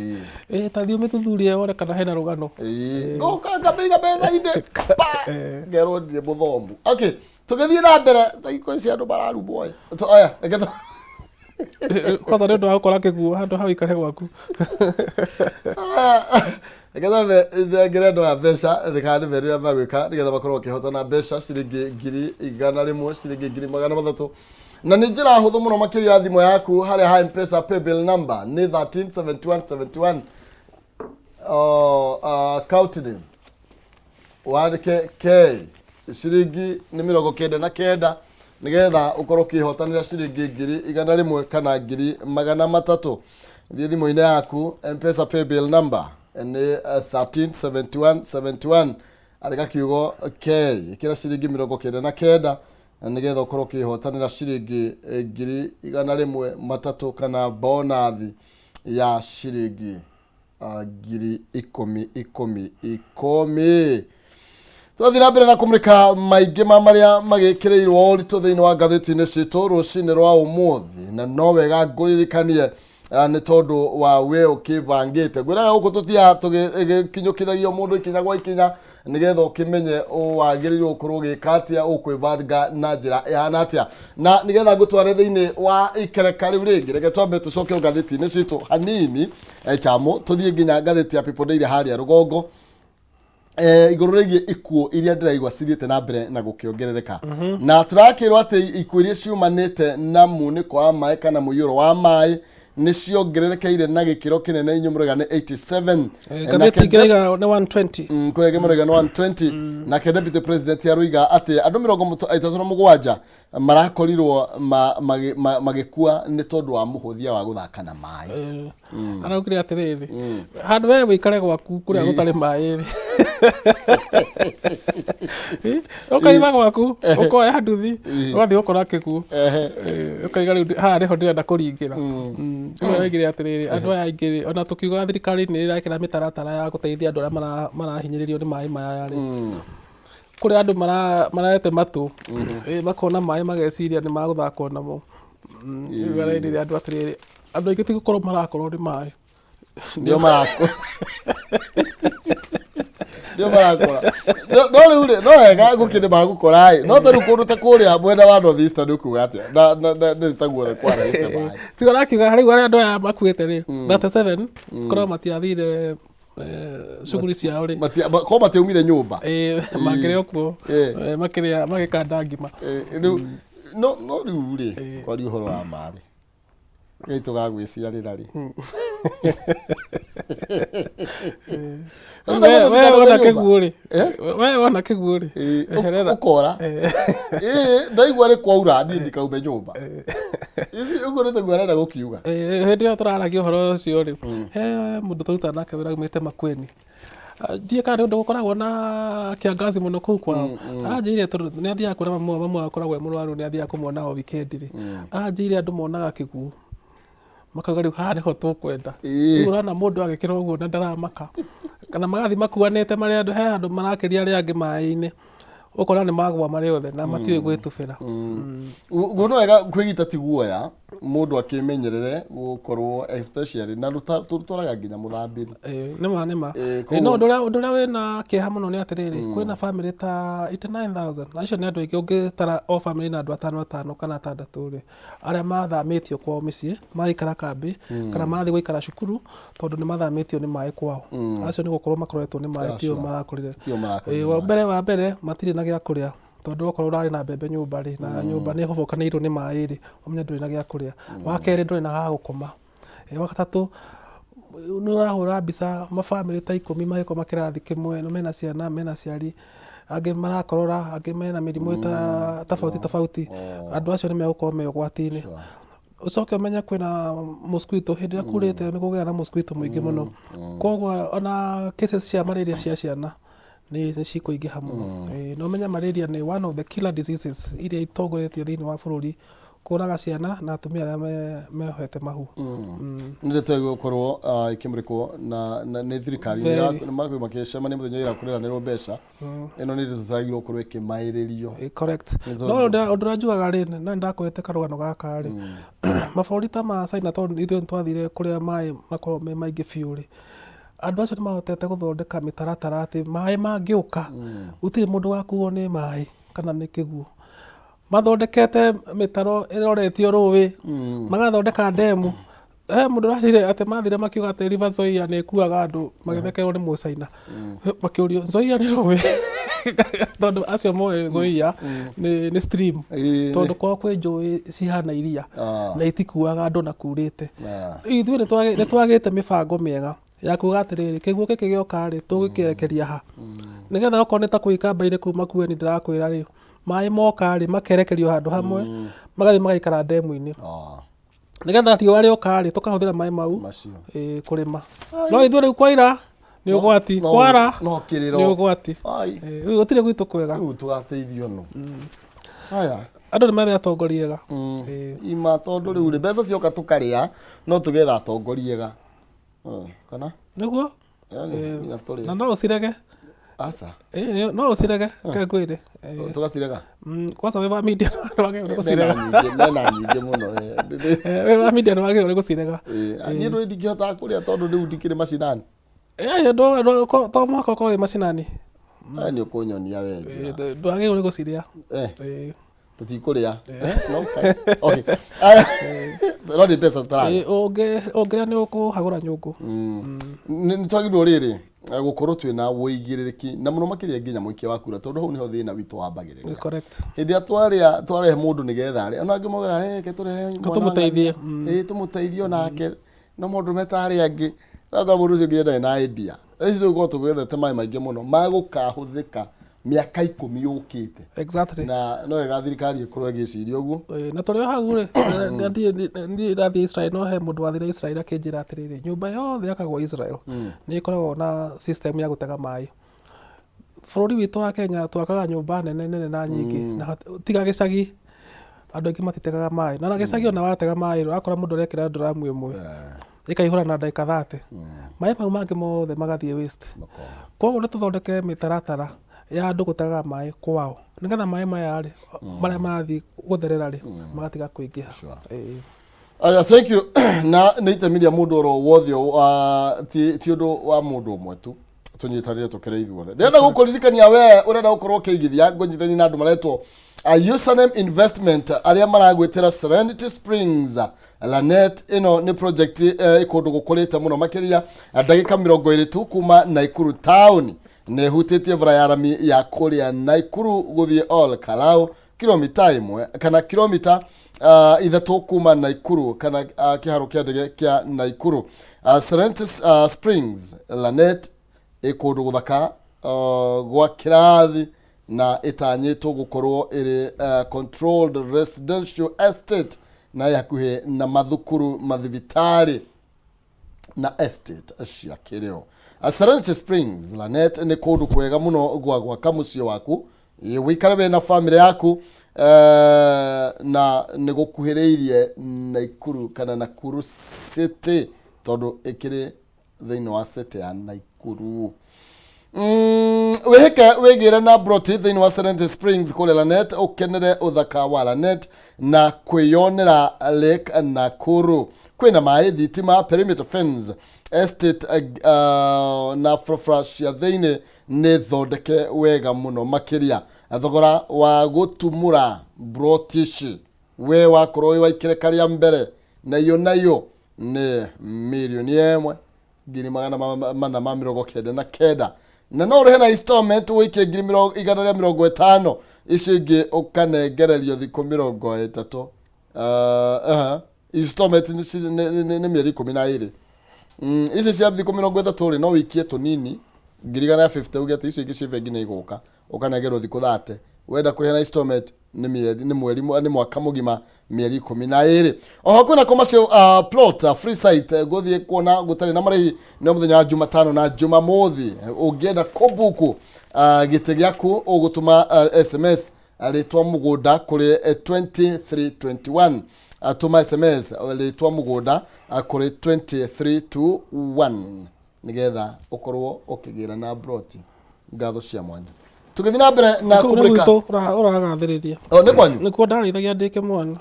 ta thiĩ ũmĩthuthurie wone kana hena rũgano ngoka ngambĩiga metha-inĩ ngerwo ndirĩ mũthomu. Okay tũgĩthiĩ na mbere thikũ ici andũ mararumwo oya reke kwanza nĩ ũndũ wa gũkora kĩguo handũ hau ikare gwaku. Kameme ngĩre andũ a mbeca ndĩkanĩmerĩra magwĩka nĩgetha makorwo makĩhotana mbeca ciringi 100,000 ciringi 300,000 na nĩ njĩra hũthũ mũno makĩria ya thimũ yaku harĩa ha M-Pesa paybill number nĩ 137171 account name wandĩke K ciringi nĩ 99 nigetha ukorwo kihotanira ciringi 100,000 kana 300,000 thiĩ thimũ-inĩ yaku M-Pesa paybill number nĩ 137171 arĩka kiugo K ikĩra ciringi 99 nigetha ukorwo kihotanira ciringi 100,000 kana bonathi ya ciringi 10,000. Tũthiĩ na mbere na kũmũrĩka maingĩ marĩa magĩkĩrĩirwo ũritũ thĩinĩ wa ngathĩti-inĩ citũ rũcinĩ rwa ũmũthĩ na no wega ngũririkanie nĩ tondũ wa we ũkĩbangĩte ngwĩraga gũkũ tũtiaga tũgĩkinyũkithagia mũndũ ikinya gwa ikinya nĩgetha ũkĩmenye wagĩrĩirwo gũkorwo ũgĩka atĩa ũkwĩbanga na njĩra ĩhana atĩa na nĩgetha ngũtware thĩinĩ wa ikereka rĩu rĩngĩ reke twambe tũcoke ngathĩti-inĩ citũ hanini chamo tũthiĩ nginya ngathĩti ya People Daily harĩa rũgongo igũrũ rĩgiĩ ikuũ iria ndĩraigua cithiĩte na mbere na gũkĩongerereka na tũrakĩrwo atĩ ikuũ iria ciumanĩte na munĩko wa maĩ kana mũiyũro wa maĩ nĩ ciongererekeire na gĩkĩro kĩnene. Inyuĩ mũrauga nĩ 87, Kameme ngĩiga nĩ 120. Kũrĩa mũrauga nĩ 120, nake deputy president aroiga atĩ andũ 37 marakorirwo magĩkua nĩ tondũ wa mũhũthia wa gũthaka na maĩ. Araugire atĩrĩrĩ, handũ we wĩikare gwaku kũrĩa gũtarĩ maĩ-rĩ, ũkaiga gwaku ũkoya nduthi ũgathiĩ gũkora kĩguũ ũkaiga rĩu haha nĩho ndĩrenda kũringĩra. Araugire atĩrĩrĩ, andũ aya aingĩ ona tũkiuga thirikari nĩ ĩrekĩra mĩtaratara ya gũteithia andũ arĩa marahinyĩrĩrio nĩ maĩ maya-rĩ, kũrĩ andũ marete matũ makona maĩ mageciria nĩ magũthakwo namo. Arerire andũ atĩrĩrĩ, andũ aingĩ tigũkorwo marakorwo nĩ maĩ, nĩo marakora. Nĩo marakora. No rĩu-rĩ, no wega gũkĩrĩ magũkora-ĩ, no tarĩu kũndũ ta kũrĩa mwena wa North Eastern nĩũkuga atĩa? Nĩ taguothe kwarahĩte maĩ. Tiga rakiuga rĩu arĩa andũ aya makuĩte-rĩ, 37 korwo matiathire shughuli ciao-rĩ, korwo matiaumire nyũmba, makĩrĩ okuo magĩkanda ngima. No rĩu-rĩ, kwaria ũhoro wa maĩ, ngai tũgagwĩciarĩra-rĩ, we wona kĩguũ-rĩ, we wona kĩguũ-rĩ ũkora ndaigua nĩ kwaura niĩ ndikaume nyũmba. Ici ũguo nĩ taguo arenda gũkiuga. Hĩndĩ ĩyo tũraragia ũhoro ũcio-rĩ, he mũndũ tũrutaga nake wĩra aumĩte Makueni, ndiĩ kana nĩ ũndũ gũkoragwo na kĩangazi mũno kũu kwao. Aranjĩrire tondũ nĩ athiaga kuona mamu akoragwo e mũrwaru, nĩ athiaga kũmwona o wikendi-rĩ, aranjĩrire andũ monaga kĩguũ makauga rĩu haha nĩho tũkwenda. Rĩu ũrona mũndũ agĩkĩra ũguo na ndaramaka, kana magathiĩ makuanĩte marĩ andũ, he andũ marakĩria arĩa angĩ maĩ-inĩ, ũkona nĩ magwa marĩ othe na matiũĩ gwĩtubĩra. Guo no wega kwĩgita ti guoya, mũndũ akĩmenyerere gũkorwo especially na tũtwaraga nginya mũthambĩri. Nĩma no ũndũ ũrĩa wĩna kĩeha mũno nĩ atĩrĩrĩ, kwĩna bamĩrĩ ta 89,000 na icio nĩ andũ aingĩ, ũngĩtara o bamĩrĩ na andũ 5 kana 6-rĩ, arĩa mathamĩtio kwao mĩciĩ magaikara kambĩ kana marathiĩ gũikara cukuru tondũ nĩ mathamĩtio nĩ maĩ kwao. Acio nĩ gũkorwo makoretwo nĩ maĩ tio marakũrire. Wa mbere matirĩ na gĩa kũrĩa, tondũ okorwo ũrarĩ na mbembe nyũmba-rĩ, na nyũmba nĩ ĩhobokanĩirwo nĩ maĩ-rĩ, ũmenye ndũrĩ na gĩa kũrĩa. Wa kerĩ ndũrĩ na ha gũkoma. Wa gatatũ nĩ ũrahũra mbica mabamĩrĩ ta 10 magĩkoma kĩrathi kĩmwe, na mena ciana mena aciari, angĩ marakorora, angĩ mena mĩrimũ tofauti. Andũ acio nĩ megũkorwo me ũgwati-inĩ. Ucoke ũmenye kwĩna mosquito, hĩndĩ ĩrĩa kurĩte nĩ kũgĩa na mosquito mũingĩ mũno. Koguo ona cases cia malaria cia ciana nĩ cikũingĩha mũno. Na ũmenye malaria nĩ one of the killer diseases iria itongoretie thĩinĩ wa bũrũri, kũraga ciana na atumia arĩa mehoete mahu. Nĩ ndĩtagwo gũkorwo ikĩmũrĩkwo na nĩ thirikari makĩcemania mũthenya ira kũrĩranĩrwo mbeca, ĩno nĩ ndĩtagĩrĩirwo gũkorwo ĩkĩmaĩrĩrio. Correct. No ũndũ ũrĩa njugaga-rĩ, no ndakwete karũgano gaka-rĩ, mabũrũri ta ma China tondũ ithuĩ nĩ twathire kũrĩa maĩ makorwo me maingĩ biũ-rĩ, andũ acio nĩ mahotete gũthondeka mĩtaratara atĩ maĩ mangĩũka gũtirĩ mũndũ wakuo nĩ maĩ kana nĩ kĩguũ. Mathondekete mĩtaro ĩroretio rũĩ, magathondeka ndemu. He mũndũ ũracire atĩ mathire makiuga atĩ River Nzoia nĩ ĩkuaga andũ magĩthekerwo nĩ Mũchina. Makĩũrio Nzoia nĩ rũĩ, tondũ acio moĩ Nzoia nĩ stream, tondũ kwao kwĩ njũĩ cihana iria na itikuaga andũ na kurĩte. Ithuĩ nĩ twagĩte mĩbango mĩega ya kuga atĩrĩrĩ, kĩguũ gĩkĩ gĩoka-rĩ tũgĩkĩrekeria ha, nĩgetha okorwo nĩ ta kwĩkamba-inĩ kũu Makueni ndĩrakwĩra-rĩ, maĩ moka-rĩ makerekerio handũ hamwe, magathiĩ magaikara ndemu-inĩ, nĩgetha riũa rĩoka-rĩ tũkahũthĩra maĩ mau kũrĩma. No ithuĩ rĩu kwaira nĩ ũgwati, kwara nĩ ũgwati. Rĩu gũtirĩ gwitũ kwega. Rĩu tũgateithio no. Haya, andũ nĩ methe atongoria ega. Ima tondũ rĩu mbeca cioka tũkarĩa, no tũgetha atongoria ega. Kana? Nĩguo? Na no ũcirege? Aca. No ũcirege kengwĩre. Tũgacirega? Kwanza wĩ wa media nĩwagĩrĩirwo nĩ gũcirega. Mena nyingĩ mũno. Wĩ wa media nĩwagĩrĩirwo nĩ gũcirega. Niĩ ndũĩ ndingĩhotaga kũrĩa tondũ rĩu ndikĩrĩ macinani. To mũhaka ũkorwo wĩ macinani. Nĩ ũkũnyonia wee. Ndwagĩrĩirwo nĩ gũcirĩa. Tutikũrĩa. Okay. No nĩ mbeca tũtararĩa. Ũngĩrĩa nĩ ũkũhagũra nyũngũ. Nĩ twagĩrĩirwo rĩrĩ, gukorwo twina woigiriki na muno makiria nginya muikia wa kura tondu hau niho thina witu wambagirira correct hindia twarehe mundu nigetha ri ona ngimuga reke turehe tumuteithie tumuteithie nake no mundu metari angi aga mundu ucio ngienda na idea ici tugo tugethete mai maingi muno magukahuthika miaka 10 yukite exactly na no ega thirikari ikorwo igiciria uguo na tore hau ri ndi rathi Israel no he mundu wathire Israel akinjira atiriri nyumba yothe yakagwo Israel ni ikoragwo na system ya gutega mai bururi witu wa Kenya twakaga nyumba nene na nyingi na tiga gicagi andu aingi matitegaga mai na gicagi ona watega mai akora mundu arekira dramu imwe ikaihura na ndagika 30 mai mau mangi mothe magathie waste koguo ni tuthondeke mitaratara ya andu gutega mai kwao nigetha mai maya ri maria mathi gutherera ri magatiga kuingiha thank you na nitemiria mundu ro wothe ti undu wa mundu umwe tu tunyitarire tukire ithuothe ndenda gukuririkania we urenda gukorwo ukigithia ngonyithani na andu maretwo username investment aria maragwitira Serenity Springs Lanet ino ni project ikundu gukurite muno makiria ndagika 20 tu kuma Naikuru town ne hutitie bara ya rami ya kuria Naikuru guthie all Kalau kilomita imwe kana kilomita ithatu kuma Naikuru kana kiharo kia ndege kia Naikuru Serenity Springs Lanet ikundu guthaka gwa kirathi na itanyitwo gukorwo iri controlled residential estate na yakuhe na mathukuru mathibitari na estate cia kireo Serenity Springs Lanet ni kundu kwega muno gwa kamucio waku wikare na family yaku na nigukuhireirie Naikuru kana Nakuru city tondu ikiri thini wa city ya Naikuru weheke wegire na broti thini wa Serenity Springs kule Lanet ukenere uthaka wa Lanet na kwiyonera Lake Nakuru kwina mai thitima perimeter fence estate na frofrash ya thini ni thondeke wega muno makiria thogora wa gutumura brotishi we wakorwo waikire karia mbere nayo ni milioni 1,199 na no rehe na installment wike 150 icingi ukanengererio thiko 30 installment ni mieri 12 ici cia thiko 30 no wikie tunini 150 ugete ici ingi civengi na iguka ukanengerwo thiko 30 wenda kurehe na installment ni mwaka mugima mieri 12 oho kuna commercial plot free site gothie kuona gutari na marehi no muthenya wa Jumatano na Jumamothi ungienda kubuku gite gyaku ugutuma SMS ritwa mugunda kuri 2321 atuma SMS ritwa mugunda kuri 23221 nigetha ukorwo ukigira na broti ngatho cia mwanya tugithi na mbere na kubrika uragathiriria ni kwanyu ni kwa ndarithagia ndike mwana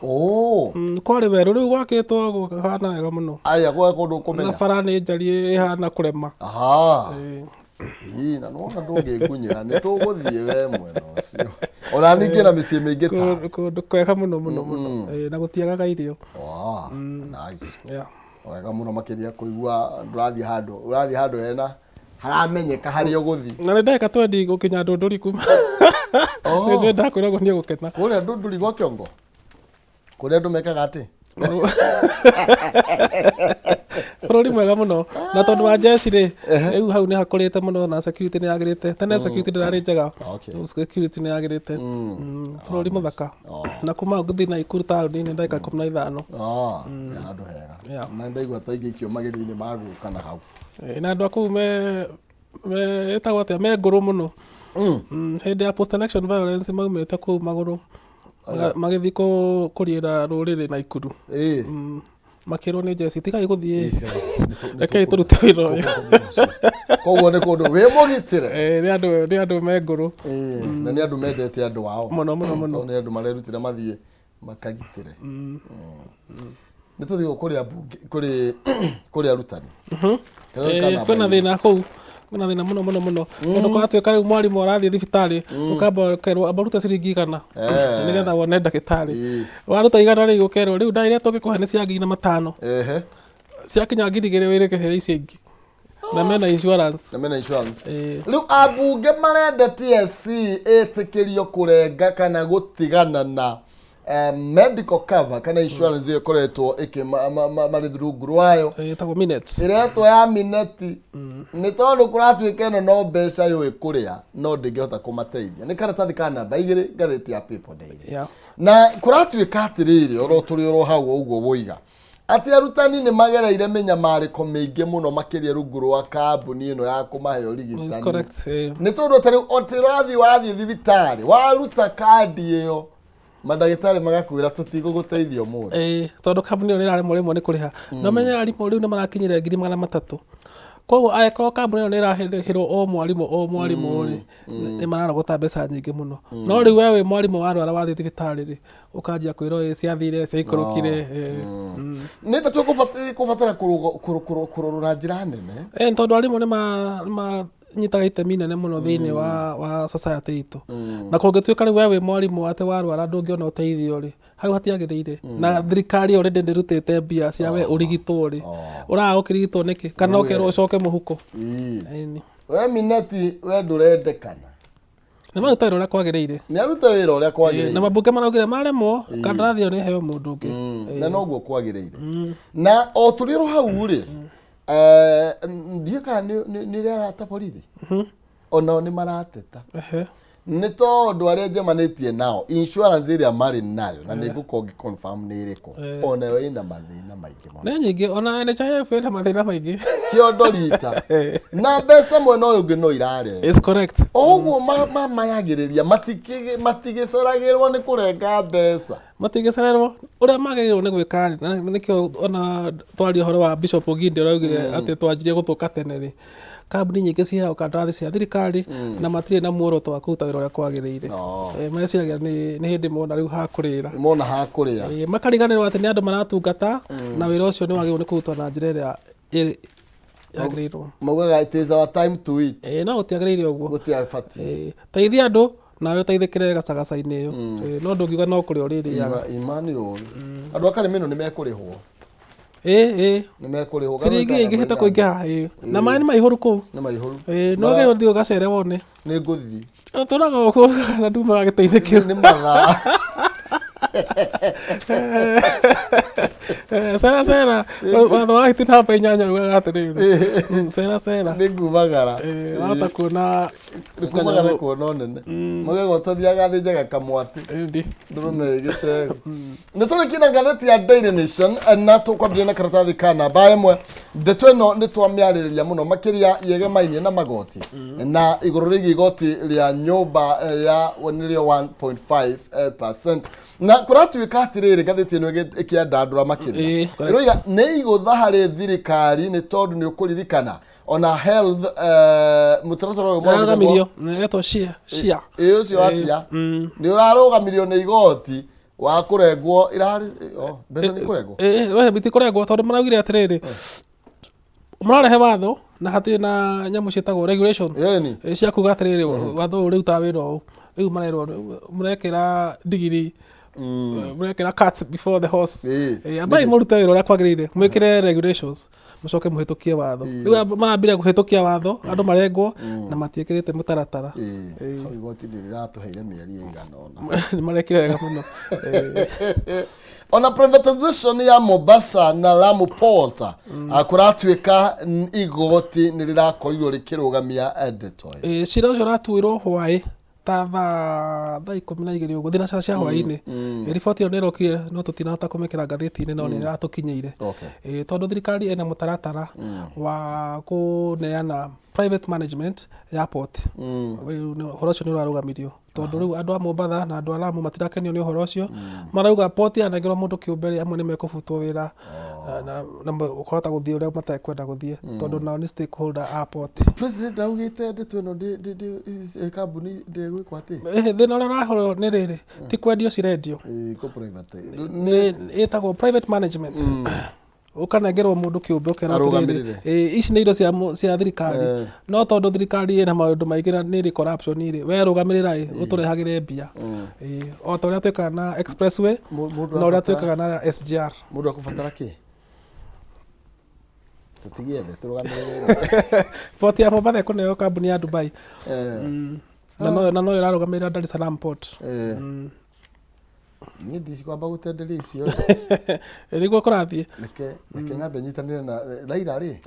kwari weru riu gwakitwo gukahana wega muno aya gwa kundu kumenya na bara ni njari ihana kurema na nona ndungigunyira ni tuguthie we mwena ucio ona ningi na micii mingi ta kundu kwega muno na gutiagaga irio nice wega muno makiria kuigua urathi handu hena haramenyeka hari uguthi na ndeka twendi gukinya ndunduri kuma ndio ndakwira go nie gukena kuria ndunduri gwa kiongo kuria ndumekaga ati bururi mwega muno na tondu wa jeshi ri riu hau ni hakurite muno na security ni yagirite tene security ndari njega security ni yagirite bururi muthaka na kuma nguthi na Ikuru town ni ndeka 15 handu hega na ndaigua taigi kio magiri-ini magu kana hau na andu aku me etagwo atia me nguru muno hindi ya post election violence maumite kuu maguru magithi kuriira ruriri na Ikuru makirwo ni jeshi tigai guthie rekei turute wira uyu koguo ni kundu wi mugitire ni andu me nguru na ni andu mendete andu wao muno ni andu marerutira mathie makagitire nituthio kuri arutani kwina thina kuu kwina thina muno tondu kwatuika riu mwarimu arathie thibitari ukamba kerwo abaruta ciringi 100 nigetha wone ndagitari waruta 100 riu ukerwo riu ndaire tungikuhe ni cia 5,000 ciakinya 2,000 wirike icio ingi na mena insurance. Na mena insurance. Riu abunge marenda TSC etikirio kurenga kana gutigana na medical cover kana insurance yo koretwo mari through rwayo etagwo minutes iretwo ya mineti ni tondu kuratuika no mbeca yo ikuria no ndingihota kumateithia ni karatathi kana namba 2 ngatheti ya People Daily na kuratuika atiriri oro turi oro hau uguo woiga ati arutani ni magereire menyamariko maingi muno makiria rungu rwa kambuni ino ya kumahe urigitani ni tondu otirathi wathi thibitari waruta kandi iyo madagitari magakwira tutiguguteithio mu tondu kambuni ino niraremwo rimwe ni kuriha no menya arimu riu ni marakinyire 3,300 koguo aiko kambuni ino nirahirwo o mwarimu ri ni mararogota mbeca nyingi muno no riu wewe mwarimu warwara wathi thibitari ri ukanjia kwiro ciathire ciaikurukire ni tatu kufatira kurorora njira nene tondu arimu ni nyitaga itemi nene muno thiini wa society itu na kungituika riu wewe mwarimu ate warwara ndungiona uteithio ri hau hatiagirire na thirikari already ndirutite mbia cia we urigitwo ri uraga ukirigitwo niki kana ukerwo ucoke muhuko we mineti we ndurendekana ni maruta wira uria kwagirire ni aruta wira uria kwagirire na mabunge maraugire maremwo kandarathi yo ni heo mundu ungi na noguo kwagirire na o turiro hau ri ndieka ni ria taporithi ona ni marateta ni tondu aria njemanitie nao insurance iria mari nayo na ni gukongi confirm ni iriko ona we ina mathina maingi na nyingi ona NHIF ina mathina maingi kiondo rita na mbeca mwena uyu ngi no irare is correct oguo mayagiriria matigiceragirwo ni kurenga mbeca matigicererwo uria magirirwo ni gwika na nikio ona twari horo wa Bishop Oginde raugire ati twanjirie gutuka tene ri kambuni nyingi ciheao kandarathi cia thirikari na matire na muoroto wa kuruta wira uria kwagirire meciragia ni hindi mona riu hakurira mona hakuria makariganirwo ati ni andu maratungata na wira ucio ni wagirwo ni kurutwa na njira iria yagiriro maugaga it is our time to eat no utiagirire uguo gutiabati teithia andu nawe uteithikire gacagaca-ini iyo no ndungiuga no kuria uririaga imani uri andu akaremeno ni mekurihwo ni mekurihwo ciringi ingihita kuingiha na mai ni maihuru ku ni maihuru no ge ndio gacere wone ni nguthi turaga uko na nduma giteithikio ni matha sera watho wa hitina hapa inyanya ugaga atiriri sera ni ngumagara wata kuona ngumagara kuona nene magego tathiaga thinjaga kamwati ndurume gicego ni tuli kina ngatheti ya Daily Nation na tukwambia na karatathi kana baemwe ndeto ino ni twamiaririria muno makiria yegemainie na magoti na iguru rigi igoti ria nyumba ya wonirio 1.5% na kuratuika atiriri ngatheti ino ikiandandura makiria iroya ni igutha hari thirikari ni tondu ni ukuririkana ona health mutaratara uyu mwarugamirio neto shia ucio wacia ni urarugamirio ni igoti wa kurengwo irari mbeca ni kurengwo we biti kurengwo tondu maraugire atiriri murarehe watho na hatiri na nyamu cietagwo regulation cia kuga atiriri watho uriu ta wira u riu marerwo murekira digiri murekira cut before the horse abai murute wira uria kwagirire mwikire regulations mucoke muhitukie watho riu marambire kuhitukia watho andu marengwo na matiekirite mutaratara igoti ndiratuheire mieri igana ona ni marekire wega muno ona privatization ya Mombasa na Lamu Port kuratuika igoti nirirakorirwo rikirugamia editoi cira ucio ratuirwo hwai ta thaa 12 uguo thina cia hwaini riboti iyo nirokire no tutinahota kumikira ngatheti-ini no ni ratukinyeire tondu thirikari ena mutaratara wa kuneana private management ya port horo ucio ni urarugamirio tondu riu andu a Mombasa na andu a Lamu matirakenio ni horo ucio marauga port yanengirwo mundu kiumberi amwe ni mekubutwo wira na ukahota guthii uria matekwenda guthii tondu nao ni stakeholder a port president augite ndeto ino kambuni ndigwikwa ati thina uria urahoro ni riri ti kwendio cirendio ko private ni itagwo private management ukanengerwo mundu kiumbe ukeratiriri ici ni indo cia thirikari no tondu thirikari ina maundu maingi na ni corruption iri we rugamirira uturehagire mbia o ta uria twikaga na expressway no uria twikaga na SGR mundu akubatara ki tutigiethe turugamirire port ya Mombasa kuneo kambuni ya Dubai na no irarugamirira Dar es Salaam port ni ndisi kwamba gutenderia icio niguo kurathie reke nyambe nyitanire na Raila ri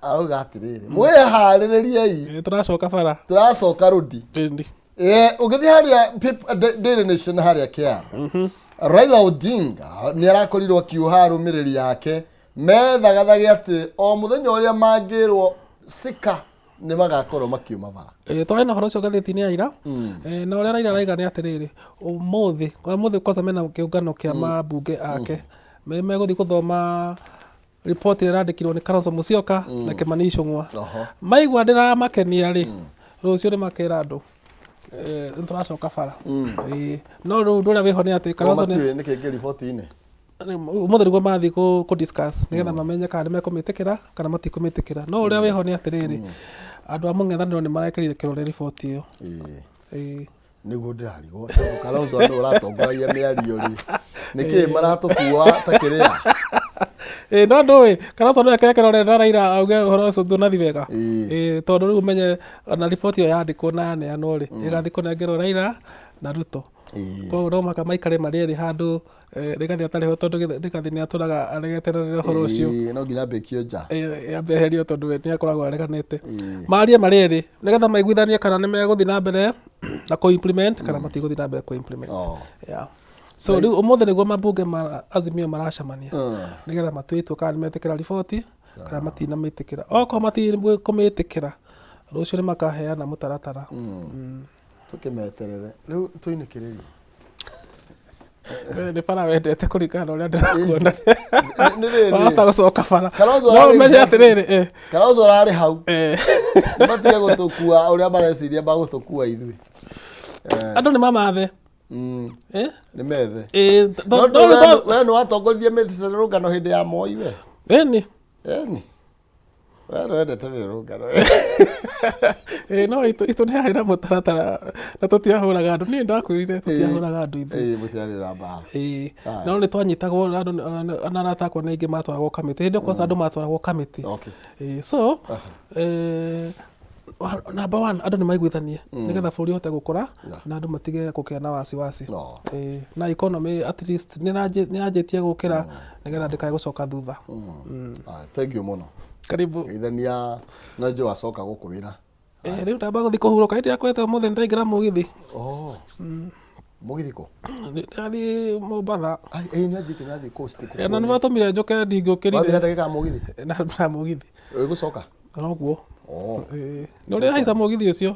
auga atiriri mwihaririei turacoka rudi ugithi haria Daily Nation haria Kiara Raila Odinga ni arakorirwo akiuha arumiriri yake methagathagia ati o muthenya uria mangirwo sika ni magakorwo makiuma bara twari na horo cio gatheti-ini ya ira na uria Raila araiga ni atiriri umuthi kwanza mena kiungano kia mabunge ake meguthi kuthoma report irandikirwo ni Kalonzo Musyoka na Kimani Ichung'wa maigua ndiramakenia ri rucio ni makera andu turacoka bara no riu nduria wiho ni ati Kalonzo ni kingi report-ini umuthi niguo mathi ku discuss nigetha mamenye kana ni mekumitikira kana matikumitikira no uria wiho ni atiriri andu a mung'ethaniro ni marekirire kirore report iyo niguo ndirarigwo Kalonzo andu uratongoragia miario ri niki maratukua takiria no ndui Kalonzo no ekere kirore na Raila auge horo ucio ndunathi wega tondu riu umenye na report iyo yandikwo na yaneanwo ri igathi kunengerwo Raila na Ruto koguo no maka maikare marĩrĩ handũ rĩgathi atarĩho tondũ rĩgathi nĩ atũraga aregeterere ũhoro ũcio no nginya mbĩkio nja ambe eherio tondũ we nĩ akoragwo areganĩte marie marĩrĩ nĩgetha maiguithanie kana nĩ megũthiĩ na mbere na ku-implement kana matigũthiĩ na mbere ku-implement so rĩu ũmũthĩ nĩguo mambunge ma Azimio maracemania nĩgetha matue itua kana nĩ metĩkĩra riboti kana matinamĩtĩkĩra okorwo matikũmĩtĩkĩra rũciũ nĩ makaheana mũtaratara tukimeterere riu tuinikiririe ni bara wendete kuringana na uria ndirakuona wahota gucoka bara no umenye atiriri Kalonzo arari hau matige gutukua uria mareciria magutukua ithui andu ni mamathe ni methe we ni watongoririe mĩrũrũngano hindi ya Moi we eni we wendete mĩrũrũngano no itu nĩ harĩ na mũtaratara na tũtiahũraga andũ niĩ ndakwĩrire tũtiahũraga andũ ithuĩ mũtiarĩra mbara no nĩ twanyitagwo andũ na aratakwo nĩ aingĩ matwaragwo kamĩtĩ hĩndĩ ĩyo andũ matwaragwo kamĩtĩ so number one andũ nĩ maiguithanie nĩgetha bũrũri ũhote gũkũra na andũ matige gũkĩa na wasiwasi na economy at least nĩ yanjĩtie gũkĩra nĩgetha ndĩkae gũcoka thutha thank you muno karibu ithania no nje wacoka gũkũ wĩra rĩu ndamba gũthiĩ kũhurũka hĩndĩ yakwa ĩtwo mũthĩ nĩndaingĩra mũgithi mũgithi kũ ndathiĩ Mombasa nĩanjĩte nĩathiĩ coast kũ na nĩ watũmire njoke ndingĩũkĩrire wathire ndagĩka mũgithi na mũgithi ũgũcoka noguo nĩ ũrĩa haica mũgithi ũcio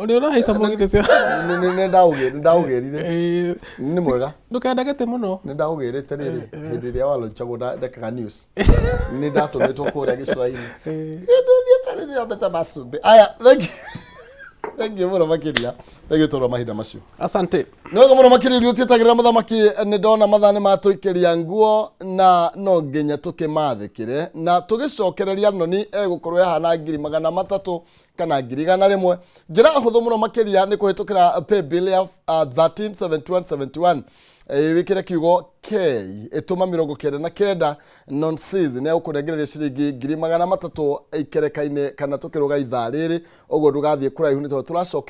ũrĩa ũrahaica mũgithi ũcio nĩndaũgĩrire nĩ mwega ndũkendagĩte mũno nĩndaũgĩrĩte rĩrĩ hĩndĩ ĩrĩa walonchagwo ndekaga news nĩndatũmĩtwo kũrĩa gĩcũa-inĩ ndĩthiĩte rĩrĩa mbeta masumbĩ aya thank you muno makĩria thank you tondũ mahinda macio asante nĩwega mũno makĩria irio tietagĩrĩra mũthamaki nĩndona mathaa nĩ matũikĩria nguo na no nginya tũkĩmathĩkĩre na tũgĩcokereria noni egũkorwo yahana 300,000 kana 100,000 njĩra hũthũ mũno makĩria nĩ kũhĩtũkĩra paybill ya 137171 wikire kiugo K ituma 99 nonsense ne ukurengereria ciringi 300,000 ikereka-inĩ kana tukiruga ithaa rĩrĩ ũguo ndũgathiĩ kũraihu nĩ tondũ tũracoka